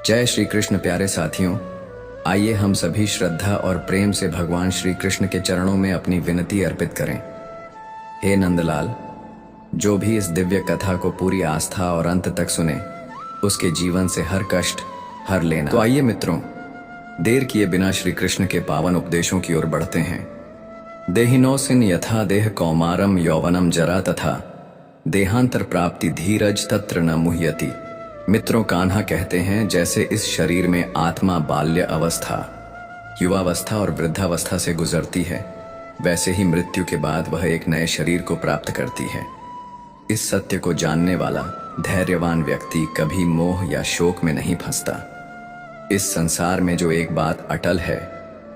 जय श्री कृष्ण प्यारे साथियों, आइए हम सभी श्रद्धा और प्रेम से भगवान श्री कृष्ण के चरणों में अपनी विनती अर्पित करें। हे नंदलाल, जो भी इस दिव्य कथा को पूरी आस्था और अंत तक सुने, उसके जीवन से हर कष्ट हर लेना। तो आइए मित्रों, देर किए बिना श्री कृष्ण के पावन उपदेशों की ओर बढ़ते हैं। देहिनोसिन यथा देह कौमारम यौवनम जरा तथा देहांतर प्राप्ति धीरज तत्र न मुह्यति। मित्रों, कान्हा कहते हैं, जैसे इस शरीर में आत्मा बाल्य अवस्था, युवावस्था और वृद्धावस्था से गुजरती है, वैसे ही मृत्यु के बाद वह एक नए शरीर को प्राप्त करती है। इस सत्य को जानने वाला धैर्यवान व्यक्ति कभी मोह या शोक में नहीं फंसता। इस संसार में जो एक बात अटल है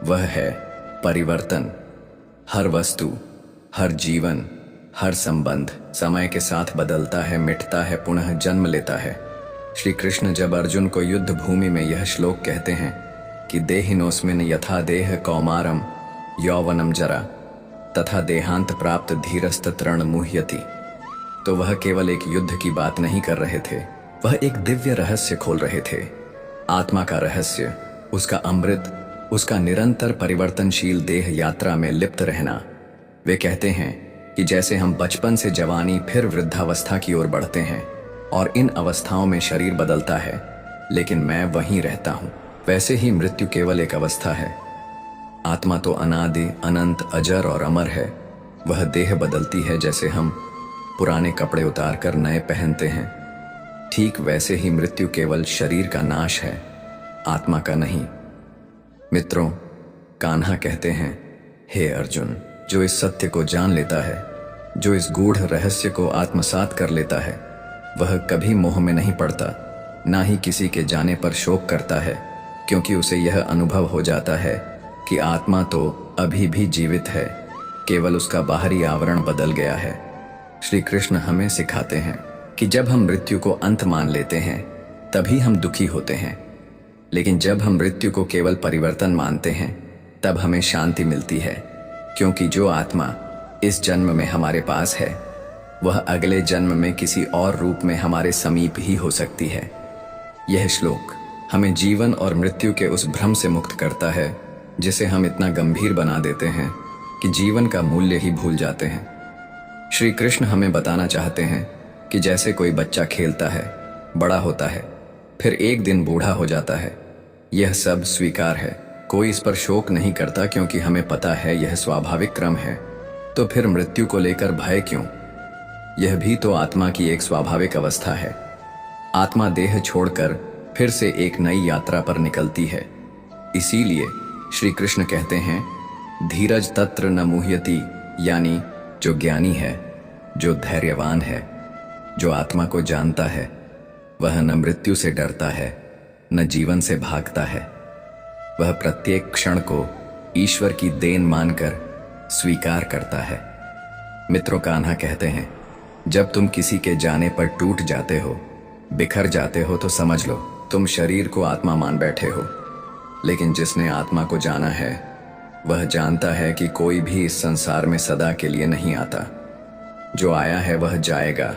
वह है परिवर्तन। हर वस्तु, हर जीवन, हर संबंध समय के साथ बदलता है, मिटता है, पुनः जन्म लेता है। श्री कृष्ण जब अर्जुन को युद्ध भूमि में यह श्लोक कहते हैं कि देहिनोस्मिन यथा देह कौमारम यौवनम जरा तथा देहांत प्राप्त धीरस्तत्र न मुह्यति, तो वह केवल एक युद्ध की बात नहीं कर रहे थे, वह एक दिव्य रहस्य खोल रहे थे। आत्मा का रहस्य, उसका अमृत, उसका निरंतर परिवर्तनशील देह यात्रा में लिप्त रहना। वे कहते हैं कि जैसे हम बचपन से जवानी फिर वृद्धावस्था की ओर बढ़ते हैं और इन अवस्थाओं में शरीर बदलता है, लेकिन मैं वहीं रहता हूं, वैसे ही मृत्यु केवल एक अवस्था है। आत्मा तो अनादि अनंत अजर और अमर है। वह देह बदलती है, जैसे हम पुराने कपड़े उतारकर नए पहनते हैं, ठीक वैसे ही मृत्यु केवल शरीर का नाश है, आत्मा का नहीं। मित्रों, कान्हा कहते हैं, हे अर्जुन, जो इस सत्य को जान लेता है, जो इस गूढ़ रहस्य को आत्मसात कर लेता है, वह कभी मोह में नहीं पड़ता, ना ही किसी के जाने पर शोक करता है, क्योंकि उसे यह अनुभव हो जाता है कि आत्मा तो अभी भी जीवित है, केवल उसका बाहरी आवरण बदल गया है। श्री कृष्ण हमें सिखाते हैं कि जब हम मृत्यु को अंत मान लेते हैं तभी हम दुखी होते हैं, लेकिन जब हम मृत्यु को केवल परिवर्तन मानते हैं तब हमें शांति मिलती है, क्योंकि जो आत्मा इस जन्म में हमारे पास है वह अगले जन्म में किसी और रूप में हमारे समीप ही हो सकती है। यह श्लोक हमें जीवन और मृत्यु के उस भ्रम से मुक्त करता है जिसे हम इतना गंभीर बना देते हैं कि जीवन का मूल्य ही भूल जाते हैं। श्री कृष्ण हमें बताना चाहते हैं कि जैसे कोई बच्चा खेलता है, बड़ा होता है, फिर एक दिन बूढ़ा हो जाता है, यह सब स्वीकार है, कोई इस पर शोक नहीं करता, क्योंकि हमें पता है यह स्वाभाविक क्रम है। तो फिर मृत्यु को लेकर भय क्यों? यह भी तो आत्मा की एक स्वाभाविक अवस्था है। आत्मा देह छोड़कर फिर से एक नई यात्रा पर निकलती है। इसीलिए श्री कृष्ण कहते हैं, धीरज तत्र न मुह्यति, यानी जो ज्ञानी है, जो धैर्यवान है, जो आत्मा को जानता है, वह न मृत्यु से डरता है, न जीवन से भागता है। वह प्रत्येक क्षण को ईश्वर की देन मानकर स्वीकार करता है। मित्रों, कान्हा कहते हैं, जब तुम किसी के जाने पर टूट जाते हो, बिखर जाते हो, तो समझ लो तुम शरीर को आत्मा मान बैठे हो। लेकिन जिसने आत्मा को जाना है वह जानता है कि कोई भी इस संसार में सदा के लिए नहीं आता। जो आया है वह जाएगा,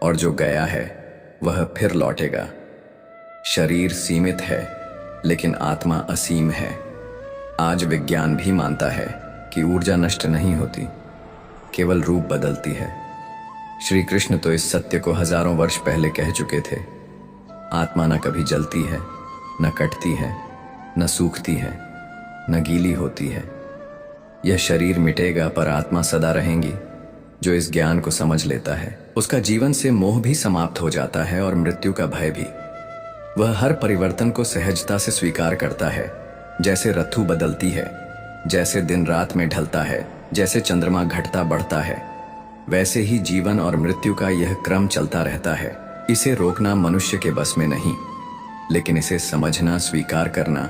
और जो गया है वह फिर लौटेगा। शरीर सीमित है, लेकिन आत्मा असीम है। आज विज्ञान भी मानता है कि ऊर्जा नष्ट नहीं होती, केवल रूप बदलती है। श्री कृष्ण तो इस सत्य को हजारों वर्ष पहले कह चुके थे। आत्मा न कभी जलती है, न कटती है, न सूखती है, न गीली होती है। यह शरीर मिटेगा, पर आत्मा सदा रहेंगी। जो इस ज्ञान को समझ लेता है, उसका जीवन से मोह भी समाप्त हो जाता है और मृत्यु का भय भी। वह हर परिवर्तन को सहजता से स्वीकार करता है। जैसे ऋतु बदलती है, जैसे दिन रात में ढलता है, जैसे चंद्रमा घटता बढ़ता है, वैसे ही जीवन और मृत्यु का यह क्रम चलता रहता है। इसे रोकना मनुष्य के बस में नहीं, लेकिन इसे समझना, स्वीकार करना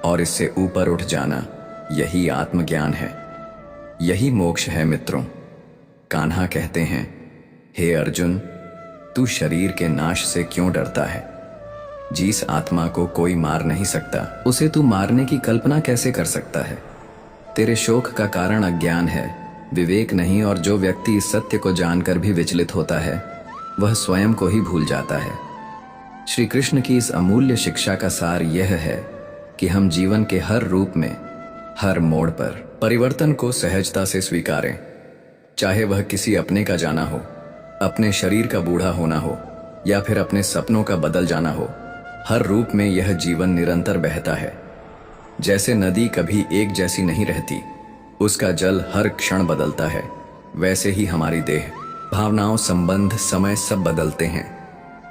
और इससे ऊपर उठ जाना, यही आत्मज्ञान है, यही मोक्ष है। मित्रों, कान्हा कहते हैं, हे अर्जुन, तू शरीर के नाश से क्यों डरता है? जिस आत्मा को कोई मार नहीं सकता, उसे तू मारने की कल्पना कैसे कर सकता है? तेरे शोक का कारण अज्ञान है, विवेक नहीं। और जो व्यक्ति इस सत्य को जानकर भी विचलित होता है, वह स्वयं को ही भूल जाता है। श्री कृष्ण की इस अमूल्य शिक्षा का सार यह है कि हम जीवन के हर रूप में, हर मोड़ पर परिवर्तन को सहजता से स्वीकारें। चाहे वह किसी अपने का जाना हो, अपने शरीर का बूढ़ा होना हो, या फिर अपने सपनों का बदल जाना हो, हर रूप में यह जीवन निरंतर बहता है। जैसे नदी कभी एक जैसी नहीं रहती, उसका जल हर क्षण बदलता है, वैसे ही हमारी देह, भावनाओं, संबंध, समय सब बदलते हैं।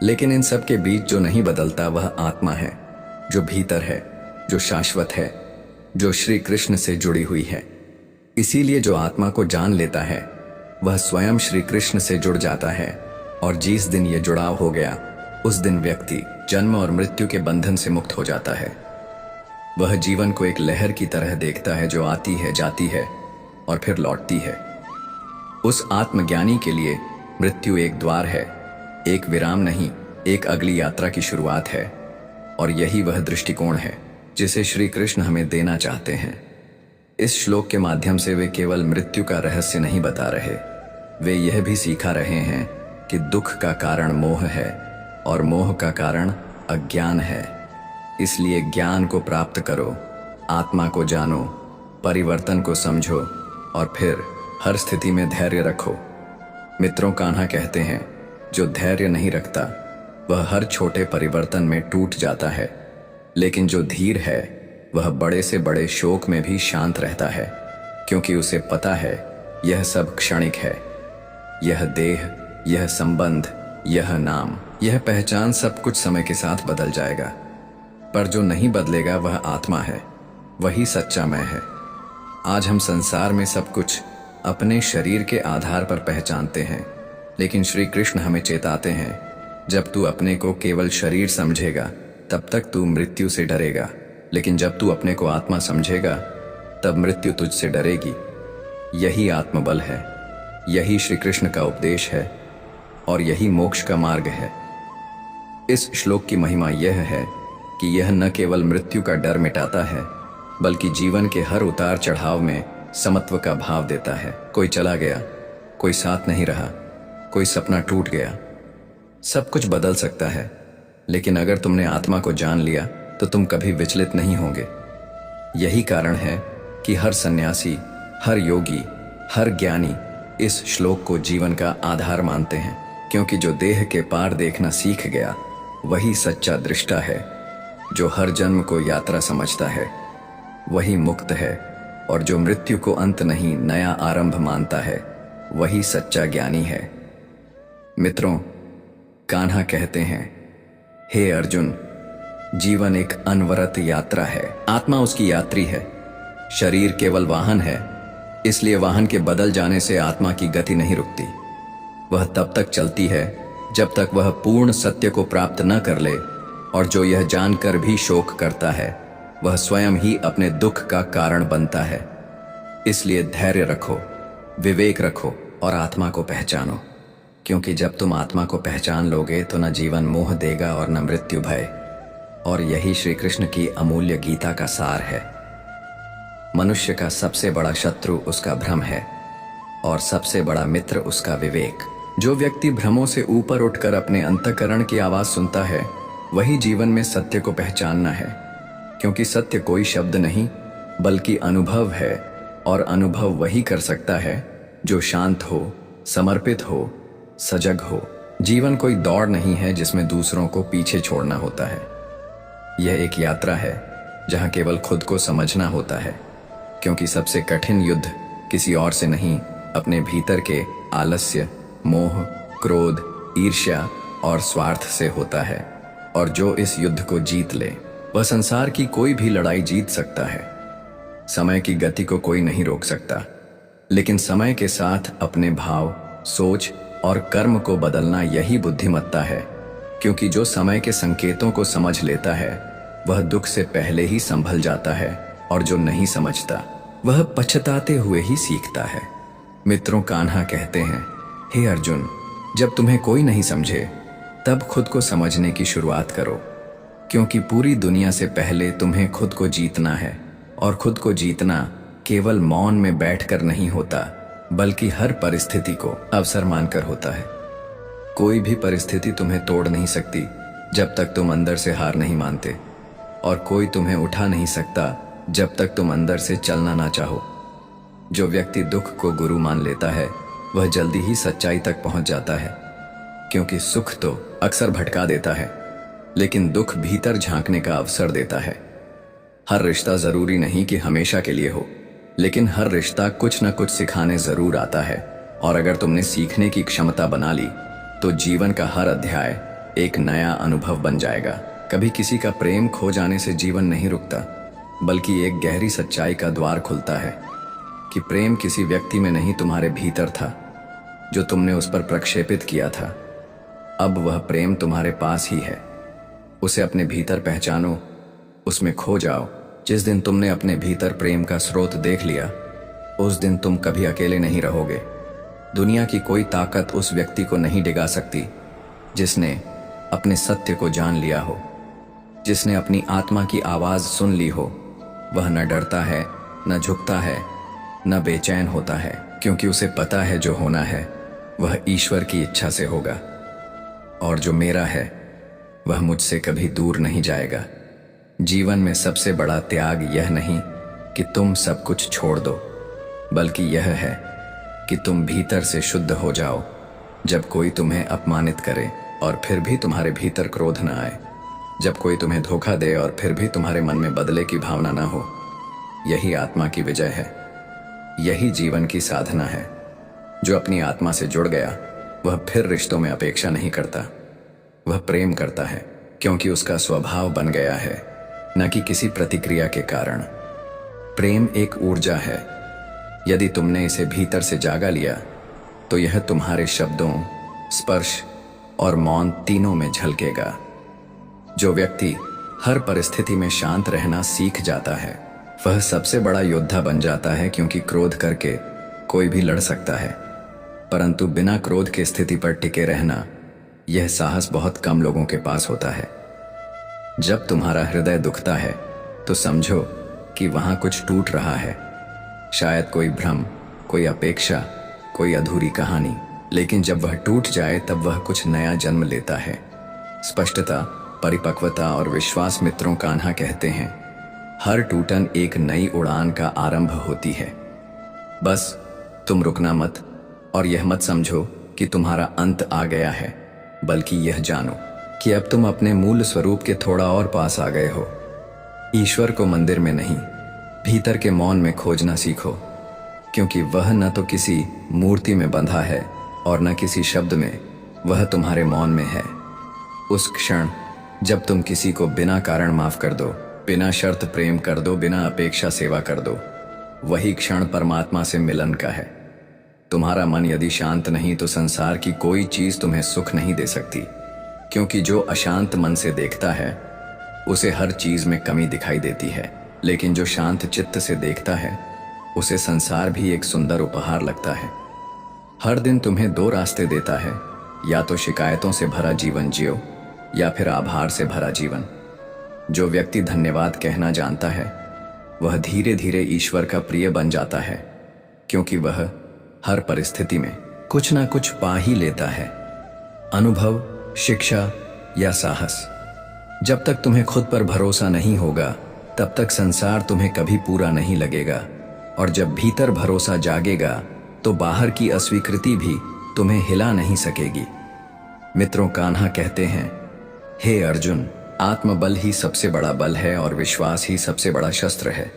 लेकिन इन सब के बीच जो नहीं बदलता वह आत्मा है, जो भीतर है, जो शाश्वत है, जो श्री कृष्ण से जुड़ी हुई है। इसीलिए जो आत्मा को जान लेता है वह स्वयं श्री कृष्ण से जुड़ जाता है, और जिस दिन ये जुड़ाव हो गया उस दिन व्यक्ति जन्म और मृत्यु के बंधन से मुक्त हो जाता है। वह जीवन को एक लहर की तरह देखता है जो आती है, जाती है और फिर लौटती है। उस आत्मज्ञानी के लिए मृत्यु एक द्वार है, एक विराम नहीं, एक अगली यात्रा की शुरुआत है। और यही वह दृष्टिकोण है जिसे श्री कृष्ण हमें देना चाहते हैं। इस श्लोक के माध्यम से वे केवल मृत्यु का रहस्य नहीं बता रहे, वे यह भी सिखा रहे हैं कि दुख का कारण मोह है और मोह का कारण अज्ञान है। इसलिए ज्ञान को प्राप्त करो, आत्मा को जानो, परिवर्तन को समझो और फिर हर स्थिति में धैर्य रखो। मित्रों, कान्हा कहते हैं, जो धैर्य नहीं रखता वह हर छोटे परिवर्तन में टूट जाता है, लेकिन जो धीर है वह बड़े से बड़े शोक में भी शांत रहता है, क्योंकि उसे पता है यह सब क्षणिक है। यह देह, यह संबंध, यह नाम, यह पहचान सब कुछ समय के साथ बदल जाएगा, पर जो नहीं बदलेगा वह आत्मा है, वही सच्चा मैं है। आज हम संसार में सब कुछ अपने शरीर के आधार पर पहचानते हैं, लेकिन श्री कृष्ण हमें चेताते हैं, जब तू अपने को केवल शरीर समझेगा तब तक तू मृत्यु से डरेगा, लेकिन जब तू अपने को आत्मा समझेगा तब मृत्यु तुझसे डरेगी। यही आत्मबल है, यही श्री कृष्ण का उपदेश है और यही मोक्ष का मार्ग है। इस श्लोक की महिमा यह है कि यह न केवल मृत्यु का डर मिटाता है, बल्कि जीवन के हर उतार चढ़ाव में समत्व का भाव देता है। कोई चला गया, कोई साथ नहीं रहा, कोई सपना टूट गया, सब कुछ बदल सकता है, लेकिन अगर तुमने आत्मा को जान लिया तो तुम कभी विचलित नहीं होंगे। यही कारण है कि हर सन्यासी, हर योगी, हर ज्ञानी इस श्लोक को जीवन का आधार मानते हैं, क्योंकि जो देह के पार देखना सीख गया वही सच्चा दृष्टा है। जो हर जन्म को यात्रा समझता है वही मुक्त है, और जो मृत्यु को अंत नहीं नया आरंभ मानता है वही सच्चा ज्ञानी है। मित्रों, कान्हा कहते हैं, हे अर्जुन, जीवन एक अनवरत यात्रा है, आत्मा उसकी यात्री है, शरीर केवल वाहन है। इसलिए वाहन के बदल जाने से आत्मा की गति नहीं रुकती, वह तब तक चलती है जब तक वह पूर्ण सत्य को प्राप्त न कर ले, और जो यह जानकर भी शोक करता है वह स्वयं ही अपने दुख का कारण बनता है। इसलिए धैर्य रखो, विवेक रखो और आत्मा को पहचानो, क्योंकि जब तुम आत्मा को पहचान लोगे तो न जीवन मोह देगा और न मृत्यु भय। और यही श्री कृष्ण की अमूल्य गीता का सार है। मनुष्य का सबसे बड़ा शत्रु उसका भ्रम है और सबसे बड़ा मित्र उसका विवेक। जो व्यक्ति भ्रमों से ऊपर उठकर अपने अंतःकरण की आवाज सुनता है वही जीवन में सत्य को पहचानना है, क्योंकि सत्य कोई शब्द नहीं बल्कि अनुभव है, और अनुभव वही कर सकता है जो शांत हो, समर्पित हो, सजग हो। जीवन कोई दौड़ नहीं है जिसमें दूसरों को पीछे छोड़ना होता है। यह एक यात्रा है जहां केवल खुद को समझना होता है, क्योंकि सबसे कठिन युद्ध किसी और से नहीं, अपने भीतर के आलस्य, मोह, क्रोध, ईर्ष्या और स्वार्थ से होता है। और जो इस युद्ध को जीत ले वह संसार की कोई भी लड़ाई जीत सकता है। समय की गति को कोई नहीं रोक सकता, लेकिन समय के साथ अपने भाव, सोच और कर्म को बदलना यही बुद्धिमत्ता है, क्योंकि जो समय के संकेतों को समझ लेता है वह दुख से पहले ही संभल जाता है, और जो नहीं समझता वह पछताते हुए ही सीखता है। मित्रों, कान्हा कहते हैं, हे अर्जुन, जब तुम्हें कोई नहीं समझे तब खुद को समझने की शुरुआत करो, क्योंकि पूरी दुनिया से पहले तुम्हें खुद को जीतना है। और खुद को जीतना केवल मौन में बैठकर नहीं होता, बल्कि हर परिस्थिति को अवसर मानकर होता है। कोई भी परिस्थिति तुम्हें तोड़ नहीं सकती, जब तक तुम अंदर से हार नहीं मानते, और कोई तुम्हें उठा नहीं सकता जब तक तुम अंदर से चलना ना चाहो। जो व्यक्ति दुख को गुरु मान लेता है वह जल्दी ही सच्चाई तक पहुंच जाता है, क्योंकि सुख तो अक्सर भटका देता है, लेकिन दुख भीतर झांकने का अवसर देता है। हर रिश्ता जरूरी नहीं कि हमेशा के लिए हो, लेकिन हर रिश्ता कुछ न कुछ सिखाने जरूर आता है। और अगर तुमने सीखने की क्षमता बना ली तो जीवन का हर अध्याय एक नया अनुभव बन जाएगा। कभी किसी का प्रेम खो जाने से जीवन नहीं रुकता, बल्कि एक गहरी सच्चाई का द्वार खुलता है कि प्रेम किसी व्यक्ति में नहीं, तुम्हारे भीतर था, जो तुमने उस पर प्रक्षेपित किया था। अब वह प्रेम तुम्हारे पास ही है। उसे अपने भीतर पहचानो, उसमें खो जाओ। जिस दिन तुमने अपने भीतर प्रेम का स्रोत देख लिया, उस दिन तुम कभी अकेले नहीं रहोगे। दुनिया की कोई ताकत उस व्यक्ति को नहीं डिगा सकती जिसने अपने सत्य को जान लिया हो, जिसने अपनी आत्मा की आवाज सुन ली हो। वह न डरता है, न झुकता है, न बेचैन होता है, क्योंकि उसे पता है जो होना है वह ईश्वर की इच्छा से होगा, और जो मेरा है वह मुझसे कभी दूर नहीं जाएगा। जीवन में सबसे बड़ा त्याग यह नहीं कि तुम सब कुछ छोड़ दो, बल्कि यह है कि तुम भीतर से शुद्ध हो जाओ। जब कोई तुम्हें अपमानित करे और फिर भी तुम्हारे भीतर क्रोध न आए, जब कोई तुम्हें धोखा दे और फिर भी तुम्हारे मन में बदले की भावना न हो, यही आत्मा की विजय है। यही जीवन की साधना है। जो अपनी आत्मा से जुड़ गया वह फिर रिश्तों में अपेक्षा नहीं करता, वह प्रेम करता है, क्योंकि उसका स्वभाव बन गया है, न कि किसी प्रतिक्रिया के कारण। प्रेम एक ऊर्जा है। यदि तुमने इसे भीतर से जागा लिया तो यह तुम्हारे शब्दों, स्पर्श और मौन तीनों में झलकेगा। जो व्यक्ति हर परिस्थिति में शांत रहना सीख जाता है वह सबसे बड़ा योद्धा बन जाता है, क्योंकि क्रोध करके कोई भी लड़ सकता है, परंतु बिना क्रोध की स्थिति पर टिके रहना, यह साहस बहुत कम लोगों के पास होता है। जब तुम्हारा हृदय दुखता है तो समझो कि वहां कुछ टूट रहा है। शायद कोई भ्रम, कोई अपेक्षा, कोई अधूरी कहानी, लेकिन जब वह टूट जाए तब वह कुछ नया जन्म लेता है। स्पष्टता, परिपक्वता और विश्वास। मित्रों कान्हा कहते हैं, हर टूटन एक नई उड़ान का आरंभ होती है। बस तुम रुकना मत, और यह मत समझो कि तुम्हारा अंत आ गया है, बल्कि यह जानो कि अब तुम अपने मूल स्वरूप के थोड़ा और पास आ गए हो। ईश्वर को मंदिर में नहीं, भीतर के मौन में खोजना सीखो, क्योंकि वह न तो किसी मूर्ति में बंधा है और न किसी शब्द में, वह तुम्हारे मौन में है। उस क्षण जब तुम किसी को बिना कारण माफ कर दो, बिना शर्त प्रेम कर दो, बिना अपेक्षा सेवा कर दो, वही क्षण परमात्मा से मिलन का है। तुम्हारा मन यदि शांत नहीं तो संसार की कोई चीज तुम्हें सुख नहीं दे सकती, क्योंकि जो अशांत मन से देखता है उसे हर चीज में कमी दिखाई देती है, लेकिन जो शांत चित्त से देखता है उसे संसार भी एक सुंदर उपहार लगता है। हर दिन तुम्हें दो रास्ते देता है, या तो शिकायतों से भरा जीवन जियो या फिर आभार से भरा जीवन। जो व्यक्ति धन्यवाद कहना जानता है वह धीरे धीरे ईश्वर का प्रिय बन जाता है, क्योंकि वह हर परिस्थिति में कुछ ना कुछ पा ही लेता है। अनुभव, शिक्षा या साहस। जब तक तुम्हें खुद पर भरोसा नहीं होगा तब तक संसार तुम्हें कभी पूरा नहीं लगेगा, और जब भीतर भरोसा जागेगा तो बाहर की अस्वीकृति भी तुम्हें हिला नहीं सकेगी। मित्रों कान्हा कहते हैं, हे अर्जुन, आत्मबल ही सबसे बड़ा बल है और विश्वास ही सबसे बड़ा शस्त्र है।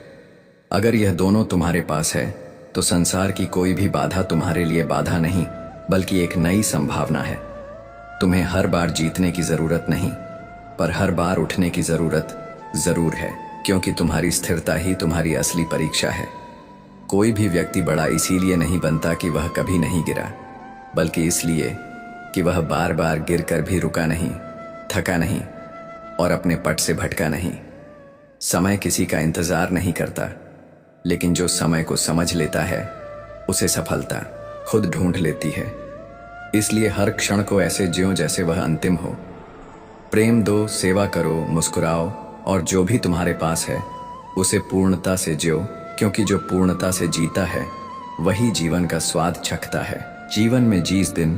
अगर यह दोनों तुम्हारे पास है तो संसार की कोई भी बाधा तुम्हारे लिए बाधा नहीं, बल्कि एक नई संभावना है। तुम्हें हर बार जीतने की जरूरत नहीं, पर हर बार उठने की जरूरत जरूर है, क्योंकि तुम्हारी स्थिरता ही तुम्हारी असली परीक्षा है। कोई भी व्यक्ति बड़ा इसीलिए नहीं बनता कि वह कभी नहीं गिरा, बल्कि इसलिए कि वह बार बार गिरकर भी रुका नहीं, थका नहीं और अपने पट से भटका नहीं। समय किसी का इंतजार नहीं करता, लेकिन जो समय को समझ लेता है उसे सफलता खुद ढूंढ लेती है। इसलिए हर क्षण को ऐसे जियो जैसे वह अंतिम हो। प्रेम दो, सेवा करो, मुस्कुराओ, और जो भी तुम्हारे पास है उसे पूर्णता से जियो, क्योंकि जो पूर्णता से जीता है वही जीवन का स्वाद चखता है। जीवन में जिस दिन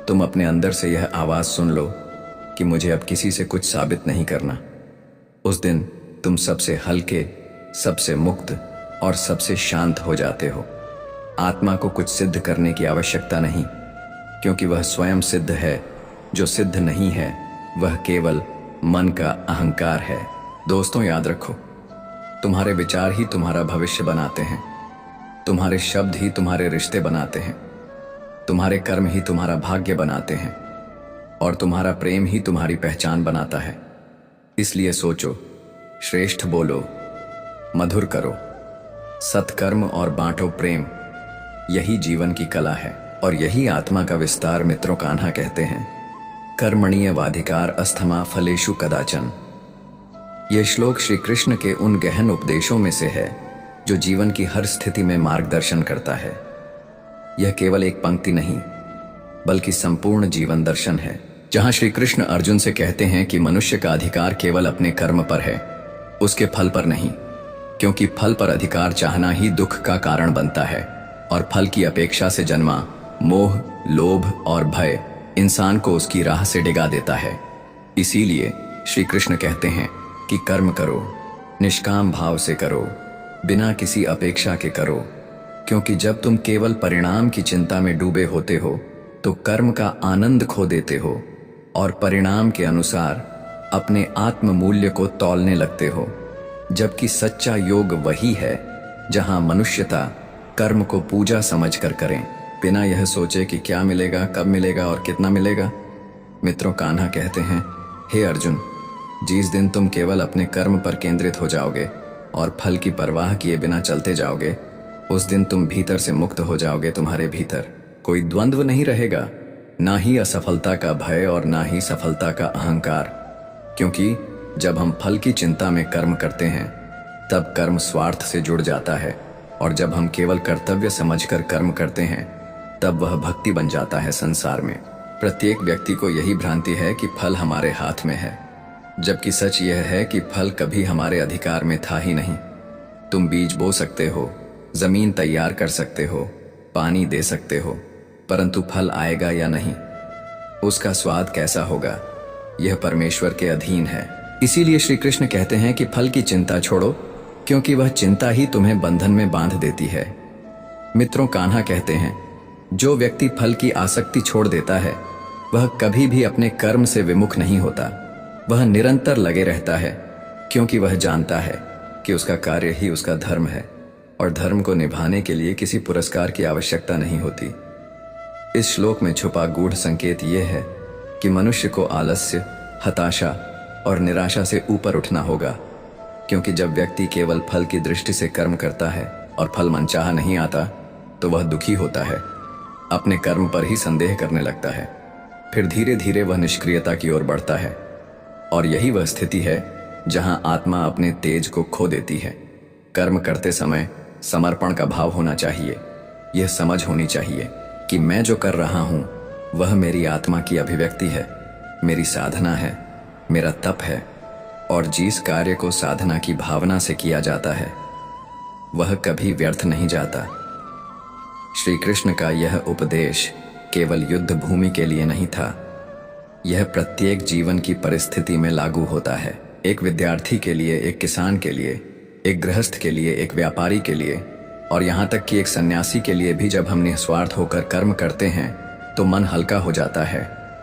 तुम अपने अंदर से यह आवाज सुन लो कि मुझे अब किसी से कुछ साबित नहीं करना। उस दिन तुम सबसे हल्के, सबसे मुक्त और सबसे शांत हो जाते हो। आत्मा को कुछ सिद्ध करने की आवश्यकता नहीं, क्योंकि वह स्वयं सिद्ध है। जो सिद्ध नहीं है वह केवल मन का अहंकार है। दोस्तों, याद रखो, तुम्हारे विचार ही तुम्हारा भविष्य बनाते हैं, तुम्हारे शब्द ही तुम्हारे रिश्ते बनाते हैं, तुम्हारे कर्म ही तुम्हारा भाग्य बनाते हैं और तुम्हारा प्रेम ही तुम्हारी पहचान बनाता है। इसलिए सोचो, श्रेष्ठ बोलो, मधुर करो, सत्कर्म और बांटो प्रेम। यही जीवन की कला है और यही आत्मा का विस्तार। मित्रों, कान्हा कहते हैं, कर्मणीय वाधिकार अस्थमा फलेषु कदाचन। यह श्लोक श्री कृष्ण के उन गहन उपदेशों में से है जो जीवन की हर स्थिति में मार्गदर्शन करता है। यह केवल एक पंक्ति नहीं, बल्कि संपूर्ण जीवन दर्शन है, जहां श्री कृष्ण अर्जुन से कहते हैं कि मनुष्य का अधिकार केवल अपने कर्म पर है, उसके फल पर नहीं, क्योंकि फल पर अधिकार चाहना ही दुख का कारण बनता है और फल की अपेक्षा से जन्मा मोह, लोभ और भय इंसान को उसकी राह से डिगा देता है। इसीलिए श्री कृष्ण कहते हैं कि कर्म करो, निष्काम भाव से करो, बिना किसी अपेक्षा के करो, क्योंकि जब तुम केवल परिणाम की चिंता में डूबे होते हो तो कर्म का आनंद खो देते हो और परिणाम के अनुसार अपने आत्म मूल्य को तौलने लगते हो। जबकि सच्चा योग वही है जहां मनुष्यता कर्म को पूजा समझकर करें, बिना यह सोचे कि क्या मिलेगा, कब मिलेगा और कितना मिलेगा। मित्रों, कान्हा कहते हैं, हे अर्जुन, जिस दिन तुम केवल अपने कर्म पर केंद्रित हो जाओगे और फल की परवाह किए बिना चलते जाओगे, उस दिन तुम भीतर से मुक्त हो जाओगे। तुम्हारे भीतर कोई द्वंद्व नहीं रहेगा, ना ही असफलता का भय और ना ही सफलता का अहंकार। क्योंकि जब हम फल की चिंता में कर्म करते हैं तब कर्म स्वार्थ से जुड़ जाता है, और जब हम केवल कर्तव्य समझकर कर्म करते हैं तब वह भक्ति बन जाता है संसार में। प्रत्येक व्यक्ति को यही भ्रांति है कि फल हमारे हाथ में है, जबकि सच यह है कि फल कभी हमारे अधिकार में था ही नहीं। तुम बीज बो सकते हो, जमीन तैयार कर सकते हो, पानी दे सकते हो, परंतु फल आएगा या नहीं, उसका स्वाद कैसा होगा, यह परमेश्वर के अधीन है। इसीलिए श्री कृष्ण कहते हैं कि फल की चिंता छोड़ो, क्योंकि वह चिंता ही तुम्हें बंधन में बांध देती है। मित्रों, कान्हा कहते हैं, जो व्यक्ति फल की आसक्ति छोड़ देता है वह कभी भी अपने कर्म से विमुख नहीं होता। वह निरंतर लगे रहता है, क्योंकि वह जानता है कि उसका कार्य ही उसका धर्म है और धर्म को निभाने के लिए किसी पुरस्कार की आवश्यकता नहीं होती। इस श्लोक में छुपा गूढ़ संकेत यह है कि मनुष्य को आलस्य, हताशा और निराशा से ऊपर उठना होगा, क्योंकि जब व्यक्ति केवल फल की दृष्टि से कर्म करता है और फल मनचाहा नहीं आता तो वह दुखी होता है, अपने कर्म पर ही संदेह करने लगता है, फिर धीरे धीरे वह निष्क्रियता की ओर बढ़ता है। और यही वह स्थिति है जहां आत्मा अपने तेज को खो देती है। कर्म करते समय समर्पण का भाव होना चाहिए। यह समझ होनी चाहिए कि मैं जो कर रहा हूं वह मेरी आत्मा की अभिव्यक्ति है, मेरी साधना है, मेरा तप है, और जिस कार्य को साधना की भावना से किया जाता है वह कभी व्यर्थ नहीं जाता। श्री कृष्ण का यह उपदेश केवल युद्ध भूमि के लिए नहीं था, यह प्रत्येक जीवन की परिस्थिति में लागू होता है। एक विद्यार्थी के लिए, एक किसान के लिए, एक गृहस्थ के लिए, एक व्यापारी के लिए और यहाँ तक कि एक सन्यासी के लिए भी जब हम निस्वार्थ होकर कर्म करते हैं तो मन हल्का हो जाता है,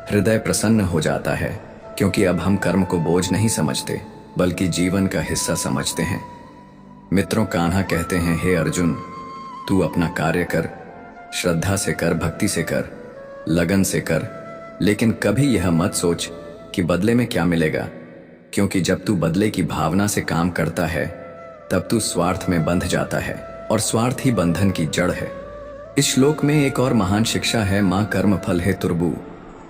हृदय प्रसन्न हो जाता है, क्योंकि अब हम कर्म को बोझ नहीं समझते बल्कि जीवन का हिस्सा समझते हैं। मित्रों, कान्हा कहते हैं, हे अर्जुन, तू अपना कार्य कर, श्रद्धा से कर, भक्ति से कर, लगन से कर, लेकिन कभी यह मत सोच कि बदले में क्या मिलेगा, क्योंकि जब तू बदले की भावना से काम करता है तब तू स्वार्थ में बंध जाता है और स्वार्थ ही बंधन की जड़ है। इस श्लोक में एक और महान शिक्षा है, मां कर्म फल है तुर्बु,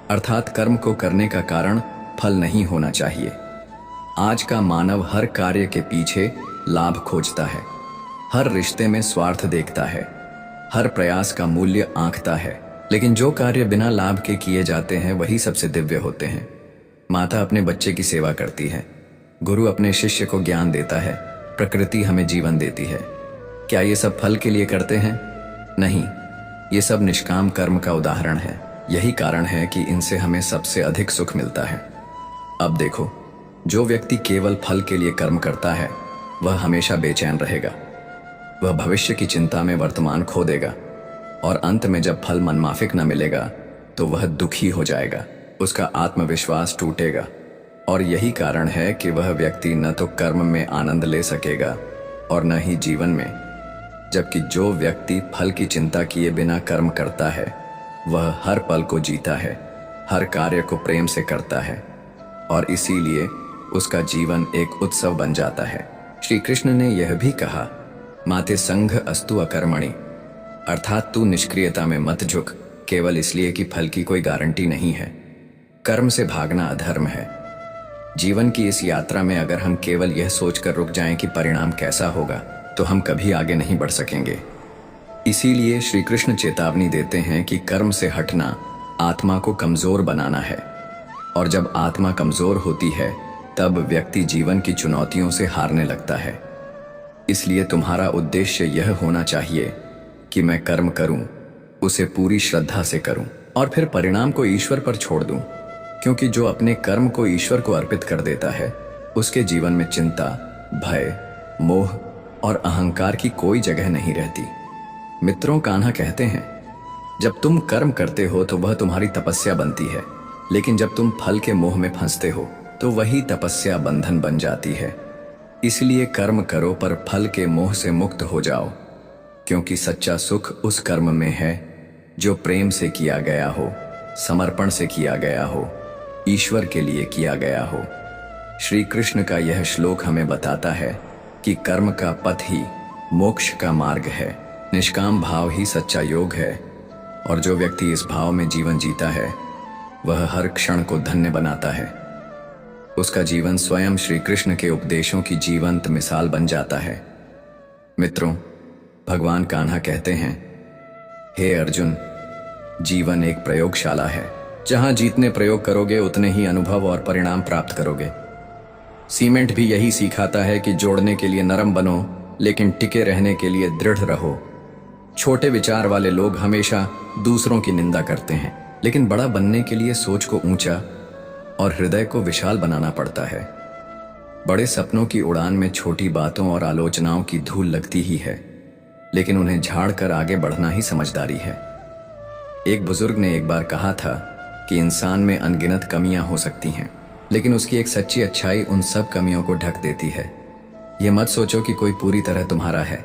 अर्थात कर्म को करने का कारण फल नहीं होना चाहिए। आज का मानव हर कार्य के पीछे लाभ खोजता है, हर रिश्ते में स्वार्थ देखता है, हर प्रयास का मूल्य आंकता है, लेकिन जो कार्य बिना लाभ के किए जाते हैं वही सबसे दिव्य होते हैं। माता अपने बच्चे की सेवा करती है, गुरु अपने शिष्य को ज्ञान देता है, प्रकृति हमें जीवन देती है। क्या ये सब फल के लिए करते हैं? नहीं, ये सब निष्काम कर्म का उदाहरण है। यही कारण है कि इनसे हमें सबसे अधिक सुख मिलता है। अब देखो, जो व्यक्ति केवल फल के लिए कर्म करता है वह हमेशा बेचैन रहेगा। वह भविष्य की चिंता में वर्तमान खो देगा और अंत में जब फल मनमाफिक न मिलेगा तो वह दुखी हो जाएगा, उसका आत्मविश्वास टूटेगा। और यही कारण है कि वह व्यक्ति न तो कर्म में आनंद ले सकेगा और न ही जीवन में। जबकि जो व्यक्ति फल की चिंता किए बिना कर्म करता है वह हर पल को जीता है, हर कार्य को प्रेम से करता है और इसीलिए उसका जीवन एक उत्सव बन जाता है। श्री कृष्ण ने यह भी कहा, माते संघ अस्तु अकर्मणि, अर्थात तू निष्क्रियता में मत झुक केवल इसलिए कि फल की कोई गारंटी नहीं है। कर्म से भागना अधर्म है। जीवन की इस यात्रा में अगर हम केवल यह सोचकर रुक जाएं कि परिणाम कैसा होगा तो हम कभी आगे नहीं बढ़ सकेंगे। इसीलिए श्री कृष्ण चेतावनी देते हैं कि कर्म से हटना आत्मा को कमजोर बनाना है और जब आत्मा कमजोर होती है तब व्यक्ति जीवन की चुनौतियों से हारने लगता है। इसलिए तुम्हारा उद्देश्य यह होना चाहिए कि मैं कर्म करूं, उसे पूरी श्रद्धा से करूं और फिर परिणाम को ईश्वर पर छोड़ दूं, क्योंकि जो अपने कर्म को ईश्वर को अर्पित कर देता है उसके जीवन में चिंता, भय, मोह और अहंकार की कोई जगह नहीं रहती। मित्रों, कान्हा कहते हैं, जब तुम कर्म करते हो तो वह तुम्हारी तपस्या बनती है, लेकिन जब तुम फल के मोह में फंसते हो तो वही तपस्या बंधन बन जाती है। इसलिए कर्म करो पर फल के मोह से मुक्त हो जाओ, क्योंकि सच्चा सुख उस कर्म में है जो प्रेम से किया गया हो, समर्पण से किया गया हो, ईश्वर के लिए किया गया हो। श्री कृष्ण का यह श्लोक हमें बताता है कि कर्म का पथ ही मोक्ष का मार्ग है, निष्काम भाव ही सच्चा योग है और जो व्यक्ति इस भाव में जीवन जीता है वह हर क्षण को धन्य बनाता है। उसका जीवन स्वयं श्री कृष्ण के उपदेशों की जीवंत मिसाल बन जाता है। मित्रों, भगवान कान्हा कहते हैं, हे अर्जुन, जीवन एक प्रयोगशाला है, जहां जितने प्रयोग करोगे उतने ही अनुभव और परिणाम प्राप्त करोगे। सीमेंट भी यही सिखाता है कि जोड़ने के लिए नरम बनो, लेकिन टिके रहने के लिए दृढ़ रहो। छोटे विचार वाले लोग हमेशा दूसरों की निंदा करते हैं, लेकिन बड़ा बनने के लिए सोच को ऊंचा और हृदय को विशाल बनाना पड़ता है। बड़े सपनों की उड़ान में छोटी बातों और आलोचनाओं की धूल लगती ही है, लेकिन उन्हें झाड़ कर आगे बढ़ना ही समझदारी है। एक बुजुर्ग ने एक बार कहा था कि इंसान में अनगिनत कमियां हो सकती हैं, लेकिन उसकी एक सच्ची अच्छाई उन सब कमियों को ढक देती है। ये मत सोचो कि कोई पूरी तरह तुम्हारा है,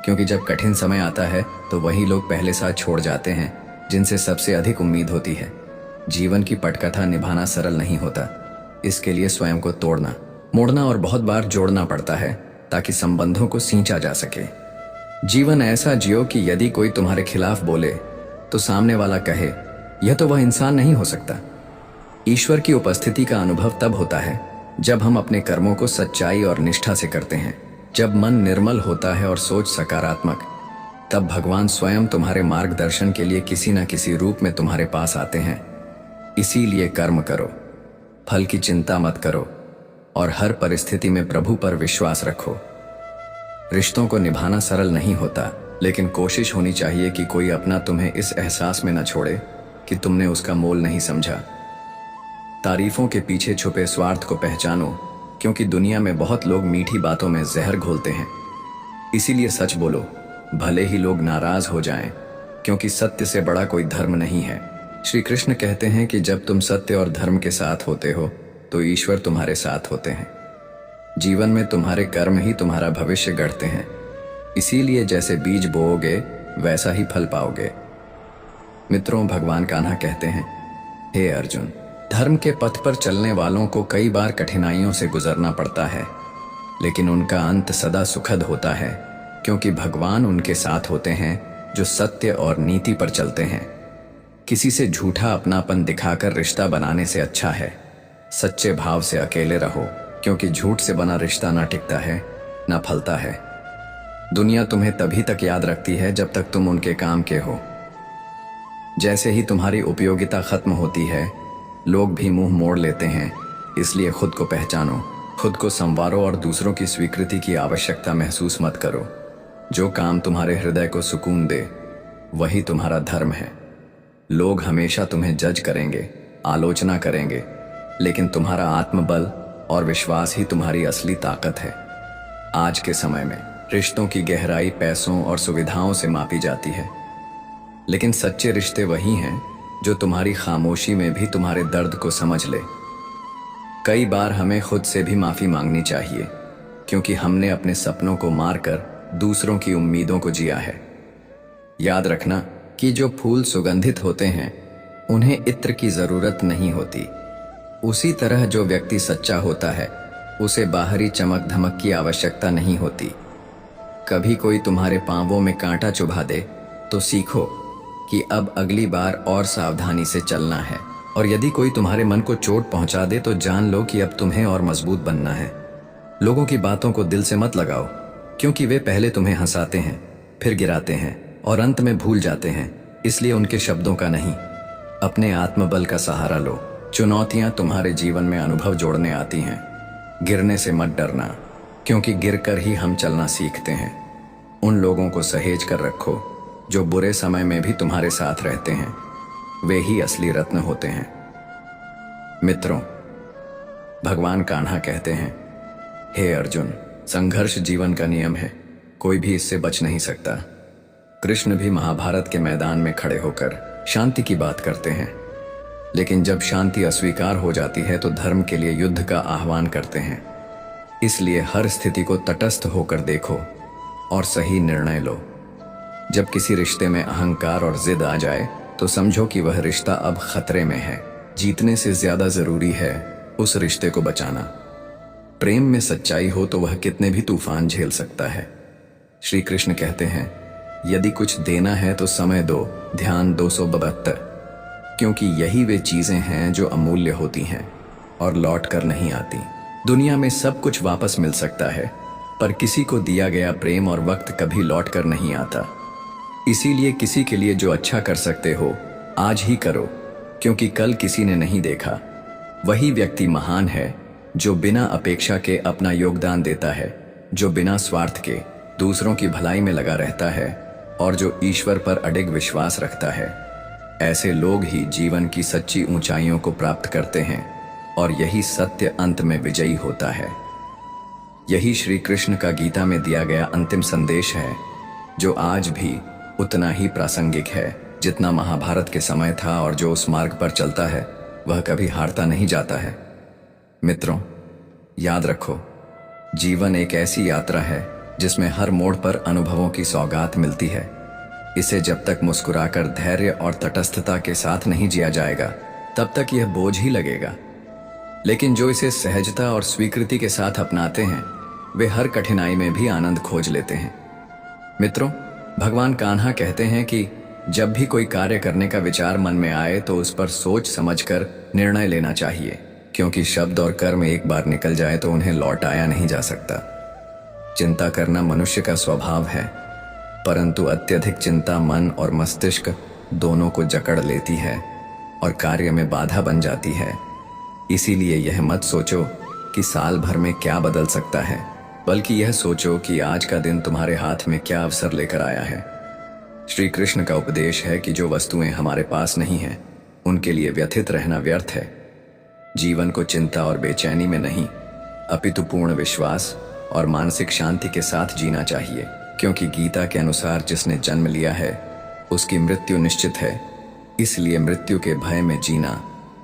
क्योंकि जब कठिन समय आता है तो वही लोग पहले साथ छोड़ जाते हैं जिनसे सबसे अधिक उम्मीद होती है। जीवन की पटकथा निभाना सरल नहीं होता, इसके लिए स्वयं को तोड़ना, मोड़ना और बहुत बार जोड़ना पड़ता है ताकि संबंधों को सींचा जा सके। जीवन ऐसा जियो कि यदि कोई तुम्हारे खिलाफ बोले तो सामने वाला कहे, यह तो वह इंसान नहीं हो सकता। ईश्वर की उपस्थिति का अनुभव तब होता है जब हम अपने कर्मों को सच्चाई और निष्ठा से करते हैं। जब मन निर्मल होता है और सोच सकारात्मक, तब भगवान स्वयं तुम्हारे मार्गदर्शन के लिए किसी न किसी रूप में तुम्हारे पास आते हैं। इसीलिए कर्म करो, फल की चिंता मत करो और हर परिस्थिति में प्रभु पर विश्वास रखो। रिश्तों को निभाना सरल नहीं होता, लेकिन कोशिश होनी चाहिए कि कोई अपना तुम्हें इस एहसास में न छोड़े कि तुमने उसका मोल नहीं समझा। तारीफों के पीछे छुपे स्वार्थ को पहचानो, क्योंकि दुनिया में बहुत लोग मीठी बातों में जहर घोलते हैं। इसीलिए सच बोलो, भले ही लोग नाराज हो जाएं, क्योंकि सत्य से बड़ा कोई धर्म नहीं है। श्री कृष्ण कहते हैं कि जब तुम सत्य और धर्म के साथ होते हो तो ईश्वर तुम्हारे साथ होते हैं। जीवन में तुम्हारे कर्म ही तुम्हारा भविष्य गढ़ते हैं। इसीलिए जैसे बीज बोओगे वैसा ही फल पाओगे। मित्रों, भगवान कान्हा कहते हैं, हे अर्जुन, धर्म के पथ पर चलने वालों को कई बार कठिनाइयों से गुजरना पड़ता है, लेकिन उनका अंत सदा सुखद होता है, क्योंकि भगवान उनके साथ होते हैं जो सत्य और नीति पर चलते हैं। किसी से झूठा अपनापन दिखाकर रिश्ता बनाने से अच्छा है सच्चे भाव से अकेले रहो, क्योंकि झूठ से बना रिश्ता ना टिकता है ना फलता है। दुनिया तुम्हें तभी तक याद रखती है जब तक तुम उनके काम के हो। जैसे ही तुम्हारी उपयोगिता खत्म होती है, लोग भी मुंह मोड़ लेते हैं। इसलिए खुद को पहचानो, खुद को संवारो और दूसरों की स्वीकृति की आवश्यकता महसूस मत करो। जो काम तुम्हारे हृदय को सुकून दे वही तुम्हारा धर्म है। लोग हमेशा तुम्हें जज करेंगे, आलोचना करेंगे, लेकिन तुम्हारा आत्मबल और विश्वास ही तुम्हारी असली ताकत है। आज के समय में रिश्तों की गहराई पैसों और सुविधाओं से मापी जाती है, लेकिन सच्चे रिश्ते वही हैं जो तुम्हारी खामोशी में भी तुम्हारे दर्द को समझ ले। कई बार हमें खुद से भी माफी मांगनी चाहिए, क्योंकि हमने अपने सपनों को मारकर दूसरों की उम्मीदों को जिया है। याद रखना कि जो फूल सुगंधित होते हैं उन्हें इत्र की जरूरत नहीं होती। उसी तरह जो व्यक्ति सच्चा होता है उसे बाहरी चमक धमक की आवश्यकता नहीं होती। कभी कोई तुम्हारे पांवों में कांटा चुभा दे तो सीखो कि अब अगली बार और सावधानी से चलना है, और यदि कोई तुम्हारे मन को चोट पहुंचा दे तो जान लो कि अब तुम्हें और मजबूत बनना है। लोगों की बातों को दिल से मत लगाओ, क्योंकि वे पहले तुम्हें हंसाते हैं, फिर गिराते हैं और अंत में भूल जाते हैं। इसलिए उनके शब्दों का नहीं, अपने आत्मबल का सहारा लो। चुनौतियां तुम्हारे जीवन में अनुभव जोड़ने आती हैं। गिरने से मत डरना, क्योंकि गिरकर ही हम चलना सीखते हैं। उन लोगों को सहेज कर रखो जो बुरे समय में भी तुम्हारे साथ रहते हैं। वे ही असली रत्न होते हैं। मित्रों, भगवान कान्हा कहते हैं, हे अर्जुन, संघर्ष जीवन का नियम है, कोई भी इससे बच नहीं सकता। कृष्ण भी महाभारत के मैदान में खड़े होकर शांति की बात करते हैं, लेकिन जब शांति अस्वीकार हो जाती है तो धर्म के लिए युद्ध का आह्वान करते हैं। इसलिए हर स्थिति को तटस्थ होकर देखो और सही निर्णय लो। जब किसी रिश्ते में अहंकार और जिद आ जाए तो समझो कि वह रिश्ता अब खतरे में है। जीतने से ज्यादा जरूरी है उस रिश्ते को बचाना। प्रेम में सच्चाई हो तो वह कितने भी तूफान झेल सकता है। श्री कृष्ण कहते हैं, यदि कुछ देना है तो समय दो, ध्यान 272, क्योंकि यही वे चीजें हैं जो अमूल्य होती हैं और लौट कर नहीं आती। दुनिया में सब कुछ वापस मिल सकता है, पर किसी को दिया गया प्रेम और वक्त कभी लौट कर नहीं आता। इसीलिए किसी के लिए जो अच्छा कर सकते हो आज ही करो, क्योंकि कल किसी ने नहीं देखा। वही व्यक्ति महान है जो बिना अपेक्षा के अपना योगदान देता है, जो बिना स्वार्थ के दूसरों की भलाई में लगा रहता है और जो ईश्वर पर अडिग विश्वास रखता है। ऐसे लोग ही जीवन की सच्ची ऊंचाइयों को प्राप्त करते हैं और यही सत्य अंत में विजयी होता है। यही श्री कृष्ण का गीता में दिया गया अंतिम संदेश है, जो आज भी उतना ही प्रासंगिक है जितना महाभारत के समय था, और जो उस मार्ग पर चलता है वह कभी हारता नहीं जाता है। मित्रों, याद रखो, जीवन एक ऐसी यात्रा है जिसमें हर मोड़ पर अनुभवों की सौगात मिलती है। इसे जब तक मुस्कुराकर धैर्य और तटस्थता के साथ नहीं जिया जाएगा तब तक यह बोझ ही लगेगा, लेकिन जो इसे सहजता और स्वीकृति के साथ अपनाते हैं वे हर कठिनाई में भी आनंद खोज लेते हैं। मित्रों, भगवान कान्हा कहते हैं कि जब भी कोई कार्य करने का विचार मन में आए तो उस पर सोच समझकर निर्णय लेना चाहिए, क्योंकि शब्द और कर्म एक बार निकल जाए तो उन्हें लौट आया नहीं जा सकता। चिंता करना मनुष्य का स्वभाव है, परंतु अत्यधिक चिंता मन और मस्तिष्क दोनों को जकड़ लेती है और कार्य में बाधा बन जाती है। इसीलिए यह मत सोचो कि साल भर में क्या बदल सकता है, बल्कि यह सोचो कि आज का दिन तुम्हारे हाथ में क्या अवसर लेकर आया है। श्री कृष्ण का उपदेश है कि जो वस्तुएं हमारे पास नहीं हैं उनके लिए व्यथित रहना व्यर्थ है। जीवन को चिंता और बेचैनी में नहीं, अपितु पूर्ण विश्वास और मानसिक शांति के साथ जीना चाहिए, क्योंकि गीता के अनुसार जिसने जन्म लिया है उसकी मृत्यु निश्चित है। इसलिए मृत्यु के भय में जीना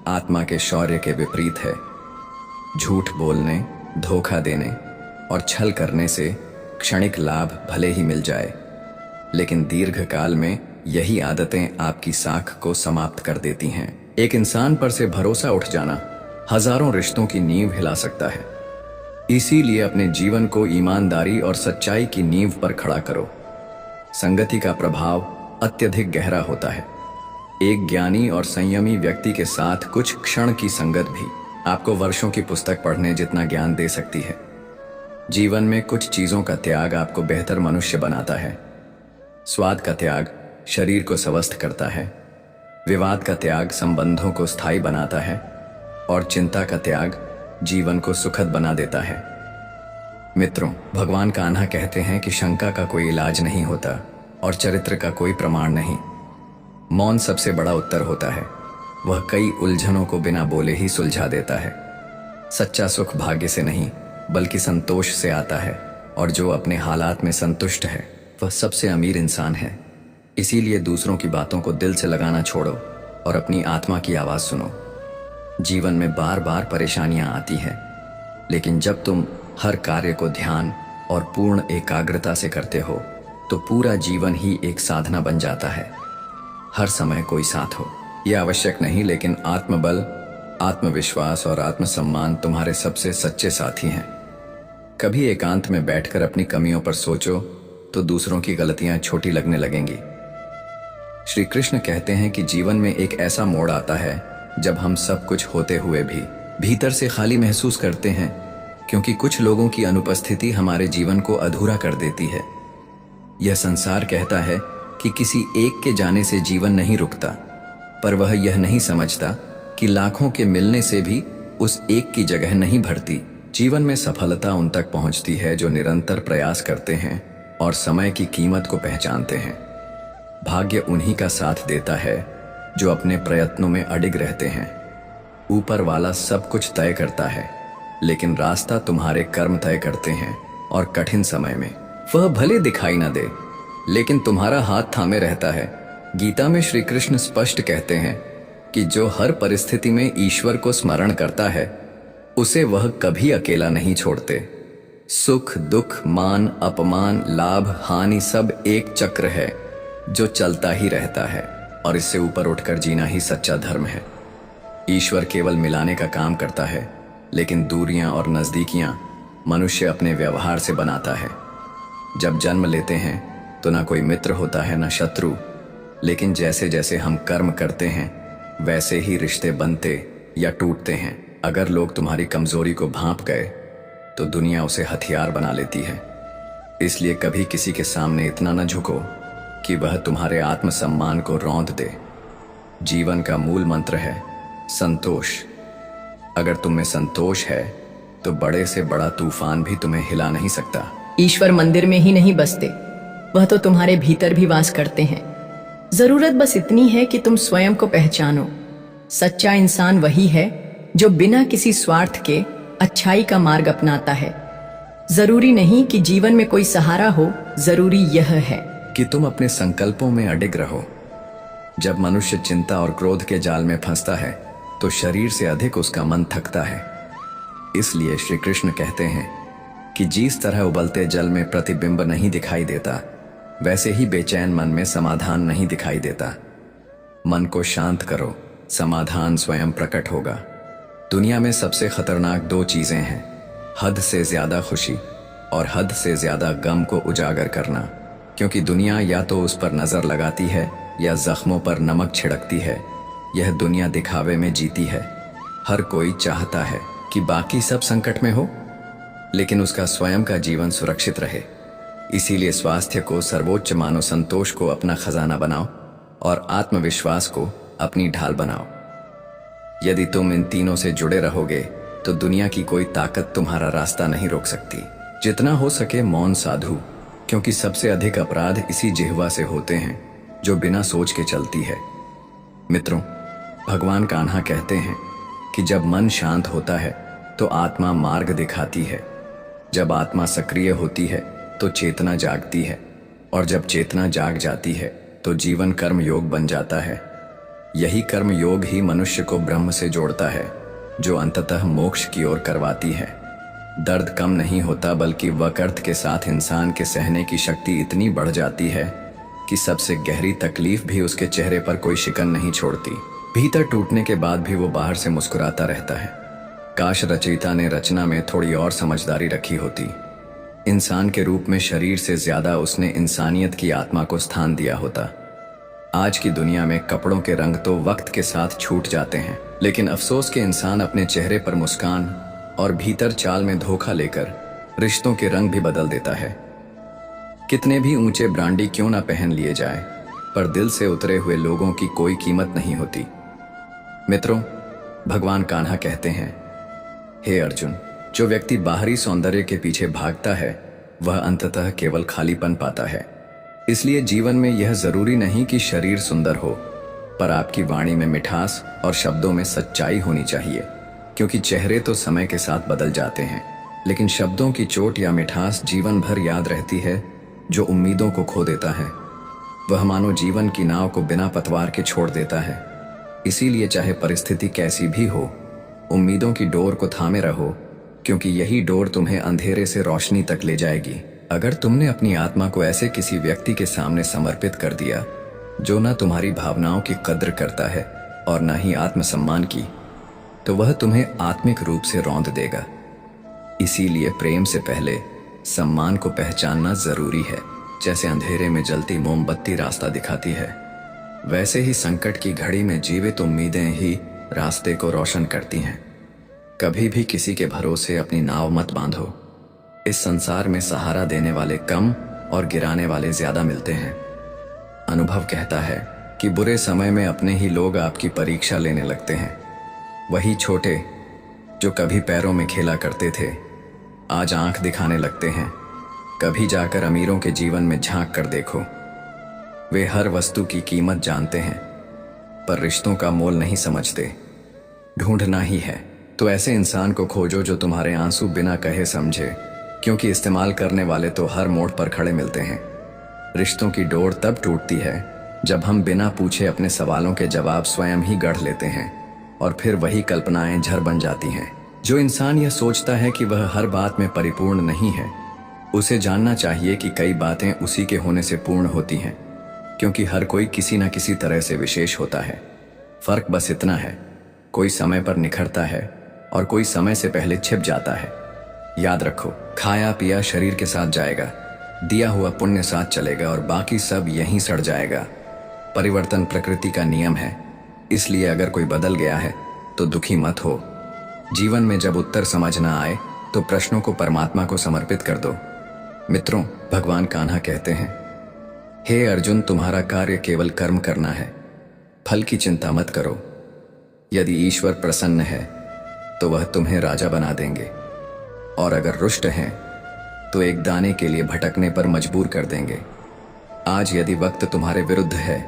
आत्मा के शौर्य के विपरीत है। झूठ बोलने, धोखा देने और छल करने से क्षणिक लाभ भले ही मिल जाए, लेकिन दीर्घ काल में यही आदतें आपकी साख को समाप्त कर देती हैं। एक इंसान पर से भरोसा उठ जाना हजारों रिश्तों की नींव हिला सकता है। इसीलिए अपने जीवन को ईमानदारी और सच्चाई की नींव पर खड़ा करो। संगति का प्रभाव अत्यधिक गहरा होता है। एक ज्ञानी और संयमी व्यक्ति के साथ कुछ क्षण की संगत भी आपको वर्षों की पुस्तक पढ़ने जितना ज्ञान दे सकती है। जीवन में कुछ चीजों का त्याग आपको बेहतर मनुष्य बनाता है। स्वाद का त्याग शरीर को स्वस्थ करता है, विवाद का त्याग संबंधों को स्थायी बनाता है और चिंता का त्याग जीवन को सुखद बना देता है। मित्रों, भगवान कान्हा कहते हैं कि शंका का कोई इलाज नहीं होता और चरित्र का कोई प्रमाण नहीं। मौन सबसे बड़ा उत्तर होता है। वह कई उलझनों को बिना बोले ही सुलझा देता है। सच्चा सुख भाग्य से नहीं बल्कि संतोष से आता है, और जो अपने हालात में संतुष्ट है वह सबसे अमीर इंसान है। इसीलिए दूसरों की बातों को दिल से लगाना छोड़ो और अपनी आत्मा की आवाज़ सुनो। जीवन में बार बार परेशानियां आती हैं, लेकिन जब तुम हर कार्य को ध्यान और पूर्ण एकाग्रता से करते हो तो पूरा जीवन ही एक साधना बन जाता है। हर समय कोई साथ हो यह आवश्यक नहीं, लेकिन आत्मबल, आत्मविश्वास और आत्मसम्मान तुम्हारे सबसे सच्चे साथी हैं। कभी एकांत में बैठकर अपनी कमियों पर सोचो तो दूसरों की गलतियां छोटी लगने लगेंगी। श्री कृष्ण कहते हैं कि जीवन में एक ऐसा मोड़ आता है जब हम सब कुछ होते हुए भी भीतर से खाली महसूस करते हैं, क्योंकि कुछ लोगों की अनुपस्थिति हमारे जीवन को अधूरा कर देती है। यह संसार कहता है कि किसी एक के जाने से जीवन नहीं रुकता, पर वह यह नहीं समझता कि लाखों के मिलने से भी उस एक की जगह नहीं भरती। जीवन में सफलता उन तक पहुंचती है जो निरंतर प्रयास करते हैं और समय की कीमत को पहचानते हैं। भाग्य उन्हीं का साथ देता है जो अपने प्रयत्नों में अडिग रहते हैं। ऊपर वाला सब कुछ तय करता है, लेकिन रास्ता तुम्हारे कर्म तय करते हैं, और कठिन समय में वह भले दिखाई न दे लेकिन तुम्हारा हाथ थामे रहता है। गीता में श्री कृष्ण स्पष्ट कहते हैं कि जो हर परिस्थिति में ईश्वर को स्मरण करता है उसे वह कभी अकेला नहीं छोड़ते। सुख दुख, मान अपमान, लाभ हानि सब एक चक्र है जो चलता ही रहता है, और इससे ऊपर उठकर जीना ही सच्चा धर्म है। ईश्वर केवल मिलाने का काम करता है, लेकिन दूरियां और नजदीकियां मनुष्य अपने व्यवहार से बनाता है। जब जन्म लेते हैं तो ना कोई मित्र होता है ना शत्रु, लेकिन जैसे जैसे हम कर्म करते हैं वैसे ही रिश्ते बनते या टूटते हैं। अगर लोग तुम्हारी कमजोरी को भांप गए तो दुनिया उसे हथियार बना लेती है। इसलिए कभी किसी के सामने इतना न झुको कि वह तुम्हारे आत्मसम्मान को रौंद दे। जीवन का मूल मंत्र है संतोष। अगर तुम में संतोष है तो बड़े से बड़ा तूफान भी तुम्हें हिला नहीं सकता। ईश्वर मंदिर में ही नहीं बसते, वह तो तुम्हारे भीतर भी वास करते हैं। जरूरत बस इतनी है कि तुम स्वयं को पहचानो। सच्चा इंसान वही है जो बिना किसी स्वार्थ के अच्छाई का मार्ग अपनाता है। जरूरी नहीं कि जीवन में कोई सहारा हो, जरूरी यह है कि तुम अपने संकल्पों में अडिग रहो। जब मनुष्य चिंता और क्रोध के जाल में फंसता है तो शरीर से अधिक उसका मन थकता है। इसलिए श्री कृष्ण कहते हैं कि जिस तरह उबलते जल में प्रतिबिंब नहीं दिखाई देता, वैसे ही बेचैन मन में समाधान नहीं दिखाई देता। मन को शांत करो, समाधान स्वयं प्रकट होगा। दुनिया में सबसे खतरनाक दो चीजें हैं, हद से ज्यादा खुशी और हद से ज्यादा गम को उजागर करना। क्योंकि दुनिया या तो उस पर नजर लगाती है या जख्मों पर नमक छिड़कती है। यह दुनिया दिखावे में जीती है। हर कोई चाहता है कि बाकी सब संकट में हो, लेकिन उसका स्वयं का जीवन सुरक्षित रहे। इसीलिए स्वास्थ्य को सर्वोच्च मानो, संतोष को अपना खजाना बनाओ और आत्मविश्वास को अपनी ढाल बनाओ। यदि तुम इन तीनों से जुड़े रहोगे तो दुनिया की कोई ताकत तुम्हारा रास्ता नहीं रोक सकती। जितना हो सके मौन साधु, क्योंकि सबसे अधिक अपराध इसी जिह्वा से होते हैं जो बिना सोच के चलती है। मित्रों, भगवान कान्हा कहते हैं कि जब मन शांत होता है तो आत्मा मार्ग दिखाती है। जब आत्मा सक्रिय होती है तो चेतना जागती है, और जब चेतना जाग जाती है तो जीवन कर्म योग बन जाता है। यही कर्म योग ही मनुष्य को ब्रह्म से जोड़ता है, जो अंततः मोक्ष की ओर करवाती है। दर्द कम नहीं होता, बल्कि वक़्त के साथ इंसान के सहने की शक्ति इतनी बढ़ जाती है कि सबसे गहरी तकलीफ भी उसके चेहरे पर कोई शिकन नहीं छोड़ती। भीतर टूटने के बाद भी वो बाहर से मुस्कुराता रहता है। काश रचयिता ने रचना में थोड़ी और समझदारी रखी होती। इंसान के रूप में शरीर से ज्यादा उसने इंसानियत की आत्मा को स्थान दिया होता। आज की दुनिया में कपड़ों के रंग तो वक्त के साथ छूट जाते हैं, लेकिन अफसोस के इंसान अपने चेहरे पर मुस्कान और भीतर चाल में धोखा लेकर रिश्तों के रंग भी बदल देता है। कितने भी ऊंचे ब्रांडी क्यों ना पहन लिए जाए, पर दिल से उतरे हुए लोगों की कोई कीमत नहीं होती। मित्रों, भगवान कान्हा कहते हैं, हे अर्जुन, जो व्यक्ति बाहरी सौंदर्य के पीछे भागता है वह अंततः केवल खालीपन पाता है। इसलिए जीवन में यह जरूरी नहीं कि शरीर सुंदर हो, पर आपकी वाणी में मिठास और शब्दों में सच्चाई होनी चाहिए, क्योंकि चेहरे तो समय के साथ बदल जाते हैं, लेकिन शब्दों की चोट या मिठास जीवन भर याद रहती है। जो उम्मीदों को खो देता है वह मानो जीवन की नाव को बिना पतवार के छोड़ देता है। इसीलिए चाहे परिस्थिति कैसी भी हो, उम्मीदों की डोर को थामे रहो, क्योंकि यही डोर तुम्हें अंधेरे से रोशनी तक ले जाएगी। अगर तुमने अपनी आत्मा को ऐसे किसी व्यक्ति के सामने समर्पित कर दिया जो ना तुम्हारी भावनाओं की कद्र करता है और ना ही आत्मसम्मान की, तो वह तुम्हें आत्मिक रूप से रौंद देगा। इसीलिए प्रेम से पहले सम्मान को पहचानना जरूरी है। जैसे अंधेरे में जलती मोमबत्ती रास्ता दिखाती है, वैसे ही संकट की घड़ी में जीवित उम्मीदें ही रास्ते को रोशन करती हैं। कभी भी किसी के भरोसे अपनी नाव मत बांधो। इस संसार में सहारा देने वाले कम और गिराने वाले ज्यादा मिलते हैं। अनुभव कहता है कि बुरे समय में अपने ही लोग आपकी परीक्षा लेने लगते हैं। वही छोटे जो कभी पैरों में खेला करते थे, आज आंख दिखाने लगते हैं। कभी जाकर अमीरों के जीवन में झांक कर देखो, वे हर वस्तु की कीमत जानते हैं पर रिश्तों का मोल नहीं समझते। ढूंढना ही है तो ऐसे इंसान को खोजो जो तुम्हारे आंसू बिना कहे समझे, क्योंकि इस्तेमाल करने वाले तो हर मोड़ पर खड़े मिलते हैं। रिश्तों की डोर तब टूटती है जब हम बिना पूछे अपने सवालों के जवाब स्वयं ही गढ़ लेते हैं, और फिर वही कल्पनाएं झर बन जाती हैं। जो इंसान यह सोचता है कि वह हर बात में परिपूर्ण नहीं है, उसे जानना चाहिए कि कई बातें उसी के होने से पूर्ण होती हैं, क्योंकि हर कोई किसी न किसी तरह से विशेष होता है। फर्क बस इतना है, कोई समय पर निखरता है और कोई समय से पहले छिप जाता है। याद रखो, खाया पिया शरीर के साथ जाएगा, दिया हुआ पुण्य साथ चलेगा और बाकी सब यहीं सड़ जाएगा। परिवर्तन प्रकृति का नियम है, इसलिए अगर कोई बदल गया है तो दुखी मत हो। जीवन में जब उत्तर समझ ना आए तो प्रश्नों को परमात्मा को समर्पित कर दो। मित्रों, भगवान कान्हा कहते हैं, हे अर्जुन, तुम्हारा कार्य केवल कर्म करना है, फल की चिंता मत करो। यदि ईश्वर प्रसन्न है तो वह तुम्हें राजा बना देंगे, और अगर रुष्ट हैं तो एक दाने के लिए भटकने पर मजबूर कर देंगे। आज यदि वक्त तुम्हारे विरुद्ध है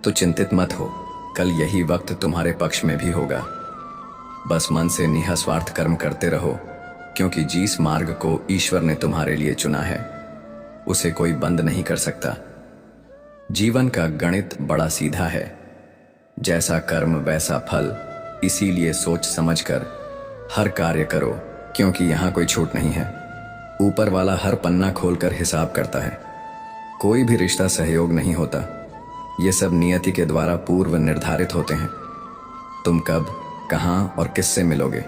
तो चिंतित मत हो, कल यही वक्त तुम्हारे पक्ष में भी होगा। बस मन से निःस्वार्थ कर्म करते रहो, क्योंकि जिस मार्ग को ईश्वर ने तुम्हारे लिए चुना है उसे कोई बंद नहीं कर सकता। जीवन का गणित बड़ा सीधा है, जैसा कर्म वैसा फल। इसीलिए सोच समझकर हर कार्य करो, क्योंकि यहाँ कोई छूट नहीं है। ऊपर वाला हर पन्ना खोलकर हिसाब करता है। कोई भी रिश्ता सहयोग नहीं होता, ये सब नियति के द्वारा पूर्व निर्धारित होते हैं। तुम कब, कहाँ और किससे मिलोगे,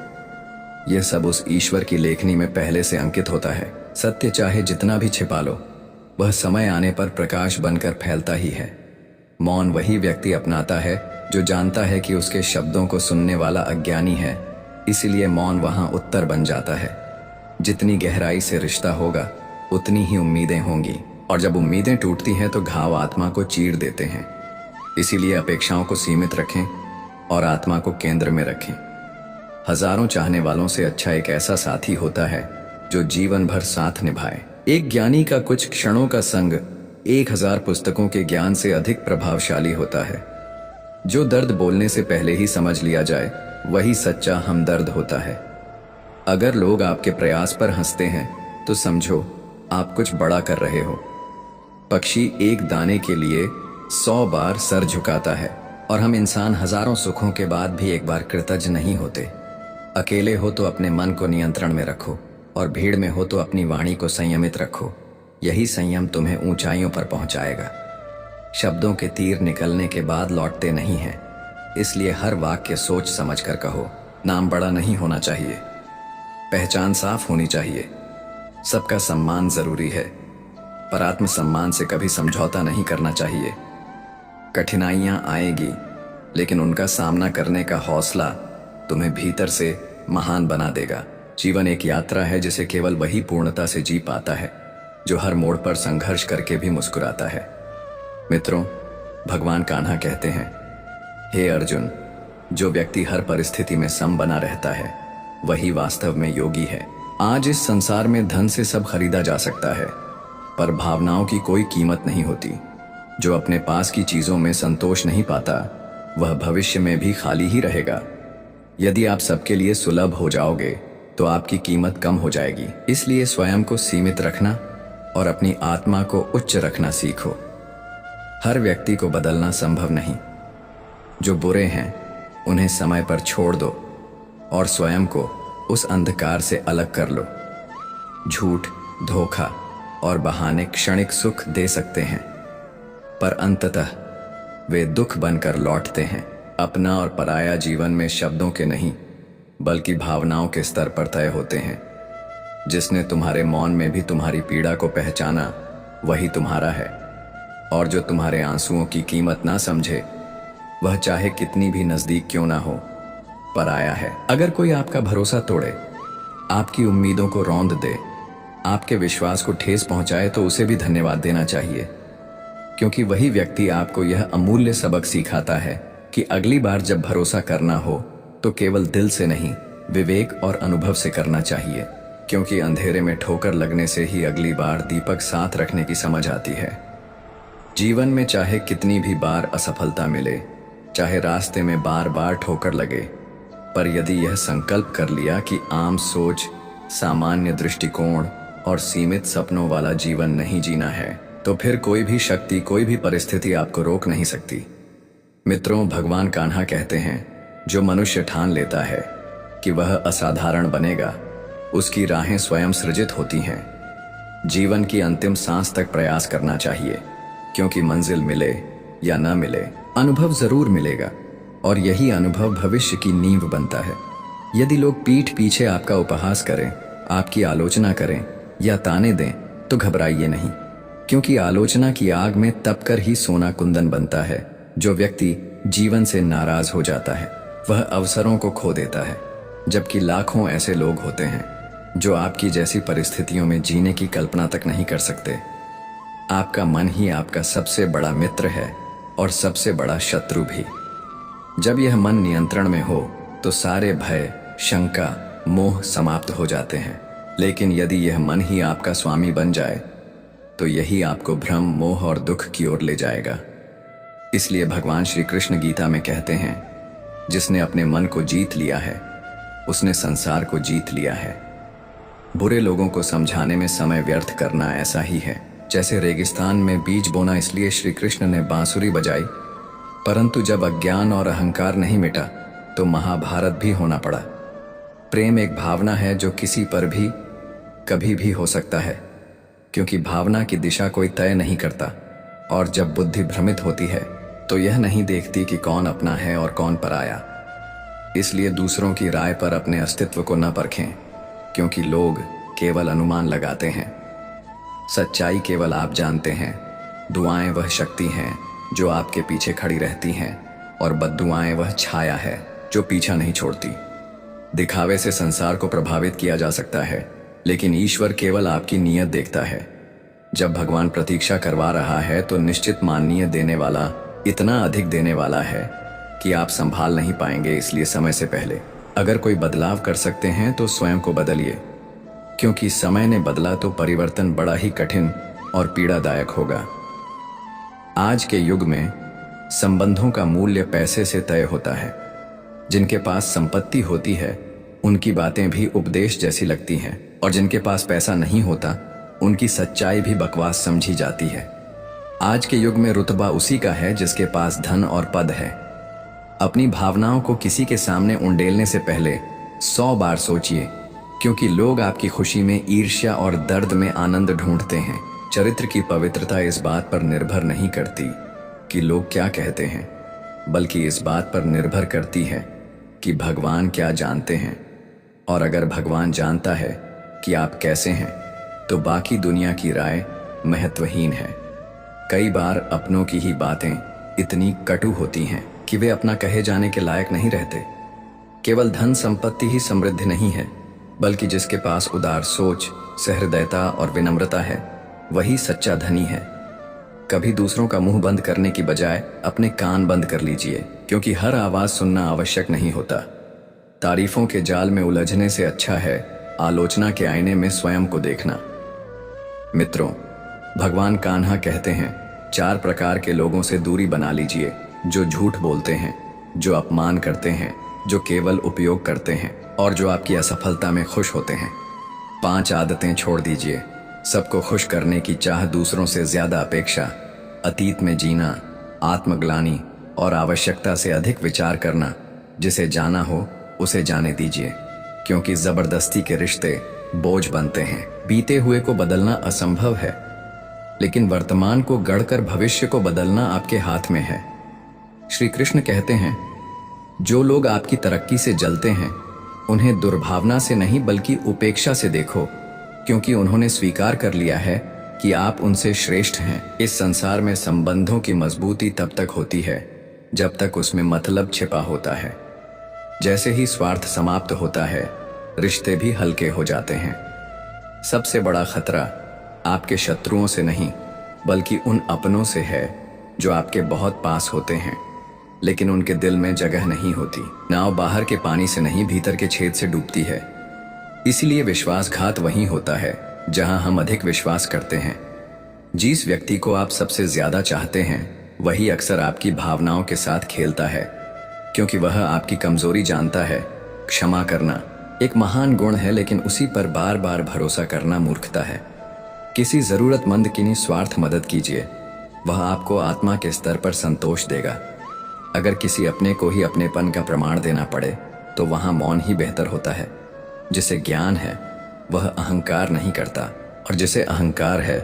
यह सब उस ईश्वर की लेखनी में पहले से अंकित होता है। सत्य चाहे जितना भी छिपा लो, वह समय आने पर प्रकाश बनकर फैलता ही है। मौन वही व्यक्ति अपनाता है जो जानता है कि उसके शब्दों को सुनने वाला अज्ञानी है, इसलिए मौन वहां उत्तर बन जाता है। जितनी गहराई से रिश्ता होगा उतनी ही उम्मीदें होंगी, और जब उम्मीदें टूटती हैं तो घाव आत्मा को चीर देते हैं। इसीलिए अपेक्षाओं को सीमित रखें और आत्मा को केंद्र में रखें। हजारों चाहने वालों से अच्छा एक ऐसा साथी होता है जो जीवन भर साथ निभाए। एक ज्ञानी का कुछ क्षणों का संग 1000 पुस्तकों के ज्ञान से अधिक प्रभावशाली होता है। जो दर्द बोलने से पहले ही समझ लिया जाए वही सच्चा हमदर्द होता है। अगर लोग आपके प्रयास पर हंसते हैं तो समझो आप कुछ बड़ा कर रहे हो। पक्षी एक दाने के लिए 100 बार सर झुकाता है, और हम इंसान हजारों सुखों के बाद भी एक बार कृतज्ञ नहीं होते। अकेले हो तो अपने मन को नियंत्रण में रखो, और भीड़ में हो तो अपनी वाणी को संयमित रखो। यही संयम तुम्हें ऊंचाइयों पर पहुंचाएगा। शब्दों के तीर निकलने के बाद लौटते नहीं हैं, इसलिए हर वाक्य सोच समझ कर कहो। नाम बड़ा नहीं होना चाहिए, पहचान साफ होनी चाहिए। सबका सम्मान जरूरी है, पर आत्मसम्मान से कभी समझौता नहीं करना चाहिए। कठिनाइयां आएगी, लेकिन उनका सामना करने का हौसला तुम्हें भीतर से महान बना देगा। जीवन एक यात्रा है जिसे केवल वही पूर्णता से जी पाता है जो हर मोड़ पर संघर्ष करके भी मुस्कुराता है। मित्रों, भगवान कान्हा कहते हैं, हे अर्जुन, जो व्यक्ति हर परिस्थिति में सम बना रहता है वही वास्तव में योगी है। आज इस संसार में धन से सब खरीदा जा सकता है, पर भावनाओं की कोई कीमत नहीं होती। जो अपने पास की चीजों में संतोष नहीं पाता वह भविष्य में भी खाली ही रहेगा। यदि आप सबके लिए सुलभ हो जाओगे तो आपकी कीमत कम हो जाएगी। इसलिए स्वयं को सीमित रखना और अपनी आत्मा को उच्च रखना सीखो। हर व्यक्ति को बदलना संभव नहीं। जो बुरे हैं उन्हें समय पर छोड़ दो और स्वयं को उस अंधकार से अलग कर लो। झूठ, धोखा और बहाने क्षणिक सुख दे सकते हैं, पर अंततः वे दुख बनकर लौटते हैं। अपना और पराया जीवन में शब्दों के नहीं बल्कि भावनाओं के स्तर पर तय होते हैं। जिसने तुम्हारे मौन में भी तुम्हारी पीड़ा को पहचाना वही तुम्हारा है, और जो तुम्हारे आंसुओं की कीमत ना समझे वह चाहे कितनी भी नजदीक क्यों ना हो, पराया है। अगर कोई आपका भरोसा तोड़े, आपकी उम्मीदों को रौंद दे, आपके विश्वास को ठेस पहुंचाए तो उसे भी धन्यवाद देना चाहिए, क्योंकि वही व्यक्ति आपको यह अमूल्य सबक सिखाता है कि अगली बार जब भरोसा करना हो तो केवल दिल से नहीं, विवेक और अनुभव से करना चाहिए, क्योंकि अंधेरे में ठोकर लगने से ही अगली बार दीपक साथ रखने की समझ आती है। जीवन में चाहे कितनी भी बार असफलता मिले, चाहे रास्ते में बार बार ठोकर लगे, पर यदि यह संकल्प कर लिया कि आम सोच, सामान्य दृष्टिकोण और सीमित सपनों वाला जीवन नहीं जीना है, तो फिर कोई भी शक्ति, कोई भी परिस्थिति आपको रोक नहीं सकती। मित्रों, भगवान कान्हा कहते हैं, जो मनुष्य ठान लेता है कि वह असाधारण बनेगा, उसकी राहें स्वयं सृजित होती हैं। जीवन की अंतिम सांस तक प्रयास करना चाहिए, क्योंकि मंजिल मिले या न मिले, अनुभव जरूर मिलेगा, और यही अनुभव भविष्य की नींव बनता है। यदि लोग पीठ पीछे आपका उपहास करें, आपकी आलोचना करें या ताने दें, तो घबराइए नहीं, क्योंकि आलोचना की आग में तपकर ही सोना कुंदन बनता है। जो व्यक्ति जीवन से नाराज हो जाता है वह अवसरों को खो देता है, जबकि लाखों ऐसे लोग होते हैं जो आपकी जैसी परिस्थितियों में जीने की कल्पना तक नहीं कर सकते। आपका मन ही आपका सबसे बड़ा मित्र है और सबसे बड़ा शत्रु भी। जब यह मन नियंत्रण में हो तो सारे भय, शंका, मोह समाप्त हो जाते हैं। लेकिन यदि यह मन ही आपका स्वामी बन जाए तो यही आपको भ्रम, मोह और दुख की ओर ले जाएगा। इसलिए भगवान श्री कृष्ण गीता में कहते हैं, जिसने अपने मन को जीत लिया है उसने संसार को जीत लिया है। बुरे लोगों को समझाने में समय व्यर्थ करना ऐसा ही है जैसे रेगिस्तान में बीज बोना। इसलिए श्री कृष्ण ने बांसुरी बजाई, परंतु जब अज्ञान और अहंकार नहीं मिटा तो महाभारत भी होना पड़ा। प्रेम एक भावना है जो किसी पर भी कभी भी हो सकता है, क्योंकि भावना की दिशा कोई तय नहीं करता, और जब बुद्धि भ्रमित होती है तो यह नहीं देखती कि कौन अपना है और कौन पराया। इसलिए दूसरों की राय पर अपने अस्तित्व को न परखें, क्योंकि लोग केवल अनुमान लगाते हैं। सच्चाई केवल आप जानते हैं। दुआएं वह शक्ति हैं जो आपके पीछे खड़ी रहती हैं, और बद्दुआएं वह छाया है जो पीछा नहीं छोड़ती। दिखावे से संसार को प्रभावित किया जा सकता है, लेकिन ईश्वर केवल आपकी नीयत देखता है। जब भगवान प्रतीक्षा करवा रहा है तो निश्चित माननीय देने वाला इतना अधिक देने वाला है कि आप संभाल नहीं पाएंगे। इसलिए समय से पहले अगर कोई बदलाव कर सकते हैं तो स्वयं को बदलिए, क्योंकि समय ने बदला तो परिवर्तन बड़ा ही कठिन और पीड़ादायक होगा। आज के युग में संबंधों का मूल्य पैसे से तय होता है। जिनके पास संपत्ति होती है उनकी बातें भी उपदेश जैसी लगती हैं, और जिनके पास पैसा नहीं होता उनकी सच्चाई भी बकवास समझी जाती है। आज के युग में रुतबा उसी का है जिसके पास धन और पद है। अपनी भावनाओं को किसी के सामने उंडेलने से पहले 100 बार सोचिए, क्योंकि लोग आपकी खुशी में ईर्ष्या और दर्द में आनंद ढूंढते हैं। चरित्र की पवित्रता इस बात पर निर्भर नहीं करती कि लोग क्या कहते हैं, बल्कि इस बात पर निर्भर करती है कि भगवान क्या जानते हैं। और अगर भगवान जानता है कि आप कैसे हैं तो बाकी दुनिया की राय महत्वहीन है। कई बार अपनों की ही बातें इतनी कटु होती हैं कि वे अपना कहे जाने के लायक नहीं रहते। केवल धन संपत्ति ही समृद्धि नहीं है, बल्कि जिसके पास उदार सोच, सहृदयता और विनम्रता है वही सच्चा धनी है। कभी दूसरों का मुंह बंद करने की बजाय अपने कान बंद कर लीजिए, क्योंकि हर आवाज सुनना आवश्यक नहीं होता। तारीफों के जाल में उलझने से अच्छा है आलोचना के आईने में स्वयं को देखना। मित्रों, भगवान कान्हा कहते हैं, 4 प्रकार के लोगों से दूरी बना लीजिए। जो झूठ बोलते हैं, जो अपमान करते हैं, जो केवल उपयोग करते हैं और जो आपकी असफलता में खुश होते हैं। 5 आदतें छोड़ दीजिए। सबको खुश करने की चाह, दूसरों से ज्यादा अपेक्षा, अतीत में जीना, आत्मग्लानि और आवश्यकता से अधिक विचार करना। जिसे जाना हो उसे जाने दीजिए, क्योंकि जबरदस्ती के रिश्ते बोझ बनते हैं। बीते हुए को बदलना असंभव है, लेकिन वर्तमान को गढ़कर भविष्य को बदलना आपके हाथ में है। श्री कृष्ण कहते हैं, जो लोग आपकी तरक्की से जलते हैं उन्हें दुर्भावना से नहीं बल्कि उपेक्षा से देखो, क्योंकि उन्होंने स्वीकार कर लिया है कि आप उनसे श्रेष्ठ हैं। इस संसार में संबंधों की मजबूती तब तक होती है जब तक उसमें मतलब छिपा होता है। जैसे ही स्वार्थ समाप्त होता है, रिश्ते भी हल्के हो जाते हैं। सबसे बड़ा खतरा आपके शत्रुओं से नहीं बल्कि उन अपनों से है जो आपके बहुत पास होते हैं लेकिन उनके दिल में जगह नहीं होती। नाव बाहर के पानी से नहीं भीतर के छेद से डूबती है। इसीलिए विश्वासघात वहीं होता है जहां हम अधिक विश्वास करते हैं। जिस व्यक्ति को आप सबसे ज्यादा चाहते हैं वही अक्सर आपकी भावनाओं के साथ खेलता है, क्योंकि वह आपकी कमजोरी जानता है। क्षमा करना एक महान गुण है, लेकिन उसी पर बार बार भरोसा करना मूर्खता है। किसी जरूरतमंद की निस्वार्थ मदद कीजिए, वह आपको आत्मा के स्तर पर संतोष देगा। अगर किसी अपने को ही अपनेपन का प्रमाण देना पड़े तो वहां मौन ही बेहतर होता है। जिसे ज्ञान है वह अहंकार नहीं करता, और जिसे अहंकार है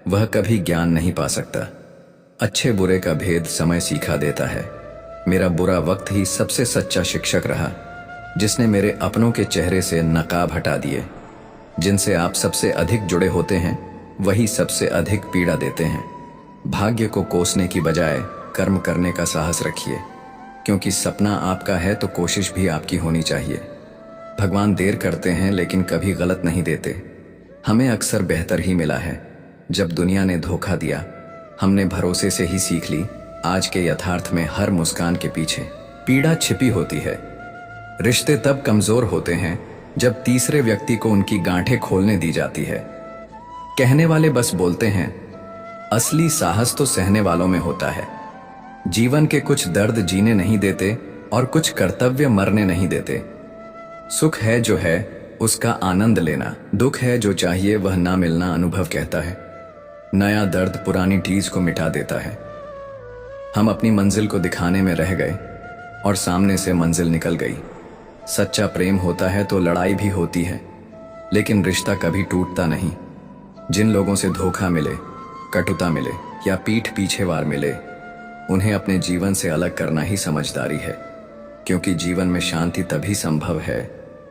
वह कभी ज्ञान नहीं पा सकता। अच्छे बुरे का भेद समय सिखा देता है। मेरा बुरा वक्त ही सबसे सच्चा शिक्षक रहा, जिसने मेरे अपनों के चेहरे से नकाब हटा दिए। जिनसे आप सबसे अधिक जुड़े होते हैं वही सबसे अधिक पीड़ा देते हैं। भाग्य को कोसने की बजाय कर्म करने का साहस रखिए, क्योंकि सपना आपका है तो कोशिश भी आपकी होनी चाहिए। भगवान देर करते हैं लेकिन कभी गलत नहीं देते। हमें अक्सर बेहतर ही मिला है। जब दुनिया ने धोखा दिया, हमने भरोसे से ही सीख ली। आज के यथार्थ में हर मुस्कान के पीछे पीड़ा छिपी होती है। रिश्ते तब कमजोर होते हैं जब तीसरे व्यक्ति को उनकी गांठें खोलने दी जाती है। कहने वाले बस बोलते हैं, असली साहस तो सहने वालों में होता है। जीवन के कुछ दर्द जीने नहीं देते और कुछ कर्तव्य मरने नहीं देते। सुख है जो है उसका आनंद लेना, दुख है जो चाहिए वह ना मिलना अनुभव कहता है। नया दर्द पुरानी टीज को मिटा देता है। हम अपनी मंजिल को दिखाने में रह गए और सामने से मंजिल निकल गई। सच्चा प्रेम होता है तो लड़ाई भी होती है, लेकिन रिश्ता कभी टूटता नहीं। जिन लोगों से धोखा मिले, कटुता मिले या पीठ पीछे वार मिले, उन्हें अपने जीवन से अलग करना ही समझदारी है, क्योंकि जीवन में शांति तभी संभव है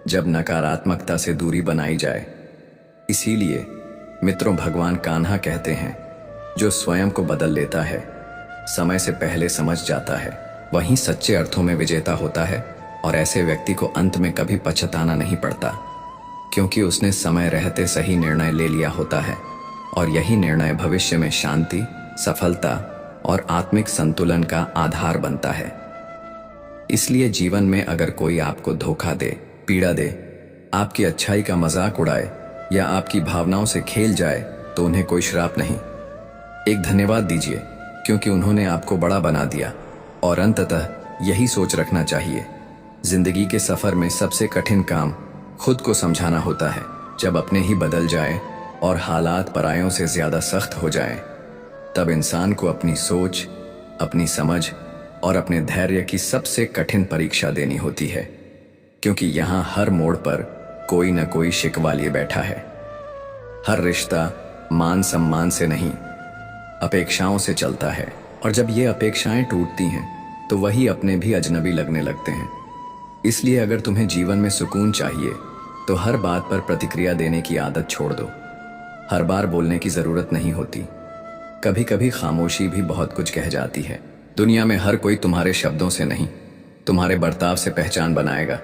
जब नकारात्मकता से दूरी बनाई जाए। इसीलिए मित्रों, भगवान कान्हा कहते हैं, जो स्वयं को बदल लेता है, समय से पहले समझ जाता है, वहीं सच्चे अर्थों में विजेता होता है। और ऐसे व्यक्ति को अंत में कभी पछताना नहीं पड़ता, क्योंकि उसने समय रहते सही निर्णय ले लिया होता है, और यही निर्णय भविष्य में शांति, सफलता और आत्मिक संतुलन का आधार बनता है। इसलिए जीवन में अगर कोई आपको धोखा दे, पीड़ा दे, आपकी अच्छाई का मजाक उड़ाए या आपकी भावनाओं से खेल जाए, तो उन्हें कोई श्राप नहीं, एक धन्यवाद दीजिए, क्योंकि उन्होंने आपको बड़ा बना दिया। और अंततः यही सोच रखना चाहिए, जिंदगी के सफर में सबसे कठिन काम खुद को समझाना होता है। जब अपने ही बदल जाए और हालात परायों से ज्यादा सख्त हो जाए, तब इंसान को अपनी सोच, अपनी समझ और अपने धैर्य की सबसे कठिन परीक्षा देनी होती है, क्योंकि यहाँ हर मोड़ पर कोई न कोई शिकवा लिए बैठा है। हर रिश्ता मान सम्मान से नहीं, अपेक्षाओं से चलता है, और जब ये अपेक्षाएं टूटती हैं तो वही अपने भी अजनबी लगने लगते हैं। इसलिए अगर तुम्हें जीवन में सुकून चाहिए तो हर बात पर प्रतिक्रिया देने की आदत छोड़ दो। हर बार बोलने की जरूरत नहीं होती, कभी कभी खामोशी भी बहुत कुछ कह जाती है। दुनिया में हर कोई तुम्हारे शब्दों से नहीं, तुम्हारे बर्ताव से पहचान बनाएगा।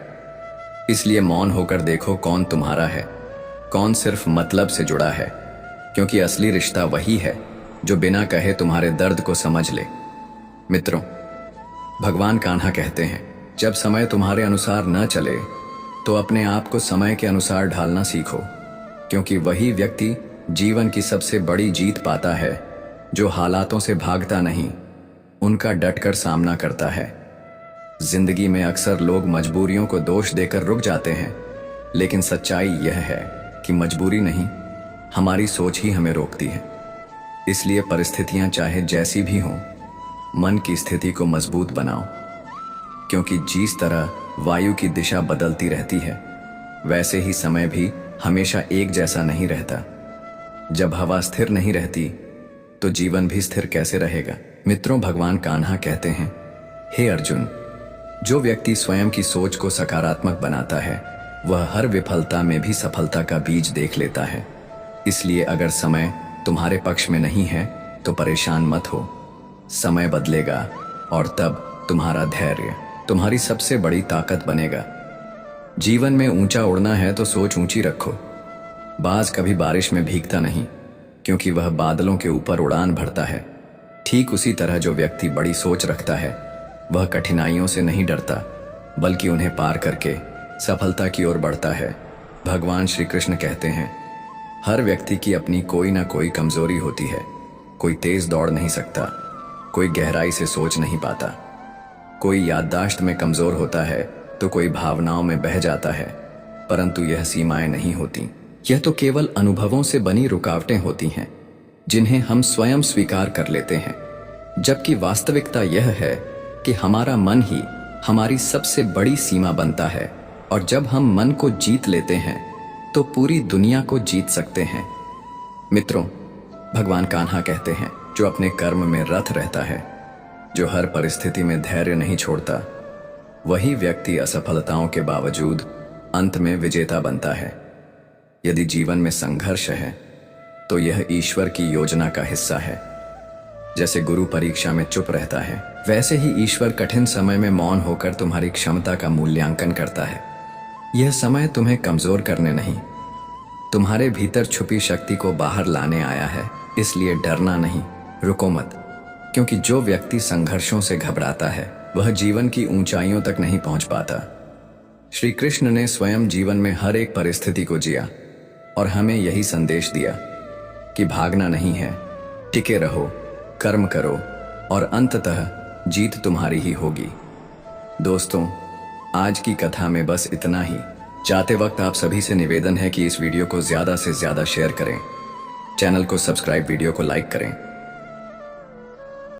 इसलिए मौन होकर देखो कौन तुम्हारा है, कौन सिर्फ मतलब से जुड़ा है, क्योंकि असली रिश्ता वही है जो बिना कहे तुम्हारे दर्द को समझ ले। मित्रों, भगवान कान्हा कहते हैं, जब समय तुम्हारे अनुसार न चले तो अपने आप को समय के अनुसार ढालना सीखो, क्योंकि वही व्यक्ति जीवन की सबसे बड़ी जीत पाता है जो हालातों से भागता नहीं, उनका डटकर सामना करता है। जिंदगी में अक्सर लोग मजबूरियों को दोष देकर रुक जाते हैं, लेकिन सच्चाई यह है कि मजबूरी नहीं, हमारी सोच ही हमें रोकती है। इसलिए परिस्थितियां चाहे जैसी भी हों, मन की स्थिति को मजबूत बनाओ, क्योंकि जिस तरह वायु की दिशा बदलती रहती है, वैसे ही समय भी हमेशा एक जैसा नहीं रहता। जब हवा स्थिर नहीं रहती तो जीवन भी स्थिर कैसे रहेगा। मित्रों, भगवान कान्हा कहते हैं, हे अर्जुन, जो व्यक्ति स्वयं की सोच को सकारात्मक बनाता है वह हर विफलता में भी सफलता का बीज देख लेता है। इसलिए अगर समय तुम्हारे पक्ष में नहीं है तो परेशान मत हो, समय बदलेगा और तब तुम्हारा धैर्य तुम्हारी सबसे बड़ी ताकत बनेगा। जीवन में ऊंचा उड़ना है तो सोच ऊंची रखो। बाज कभी बारिश में भीगता नहीं, क्योंकि वह बादलों के ऊपर उड़ान भरता है। ठीक उसी तरह जो व्यक्ति बड़ी सोच रखता है वह कठिनाइयों से नहीं डरता, बल्कि उन्हें पार करके सफलता की ओर बढ़ता है। भगवान श्री कृष्ण कहते हैं, हर व्यक्ति की अपनी कोई ना कोई कमजोरी होती है। कोई तेज दौड़ नहीं सकता, कोई गहराई से सोच नहीं पाता, कोई याददाश्त में कमजोर होता है तो कोई भावनाओं में बह जाता है। परंतु यह सीमाएं नहीं होती, यह तो केवल अनुभवों से बनी रुकावटें होती हैं, जिन्हें हम स्वयं स्वीकार कर लेते हैं। जबकि वास्तविकता यह है कि हमारा मन ही हमारी सबसे बड़ी सीमा बनता है, और जब हम मन को जीत लेते हैं तो पूरी दुनिया को जीत सकते हैं। मित्रों, भगवान कान्हा कहते हैं, जो अपने कर्म में रत रहता है, जो हर परिस्थिति में धैर्य नहीं छोड़ता, वही व्यक्ति असफलताओं के बावजूद अंत में विजेता बनता है। यदि जीवन में संघर्ष है तो यह ईश्वर की योजना का हिस्सा है। जैसे गुरु परीक्षा में चुप रहता है, वैसे ही ईश्वर कठिन समय में मौन होकर तुम्हारी क्षमता का मूल्यांकन करता है। यह समय तुम्हें कमजोर करने नहीं, तुम्हारे भीतर छुपी शक्ति को बाहर लाने आया है। इसलिए डरना नहीं, रुको मत, क्योंकि जो व्यक्ति संघर्षों से घबराता है वह जीवन की ऊंचाइयों तक नहीं पहुंच पाता। श्री कृष्ण ने स्वयं जीवन में हर एक परिस्थिति को जिया और हमें यही संदेश दिया कि भागना नहीं है, टिके रहो, कर्म करो और अंततः जीत तुम्हारी ही होगी। दोस्तों, आज की कथा में बस इतना ही। जाते वक्त आप सभी से निवेदन है कि इस वीडियो को ज्यादा से ज्यादा शेयर करें, चैनल को सब्सक्राइब, वीडियो को लाइक करें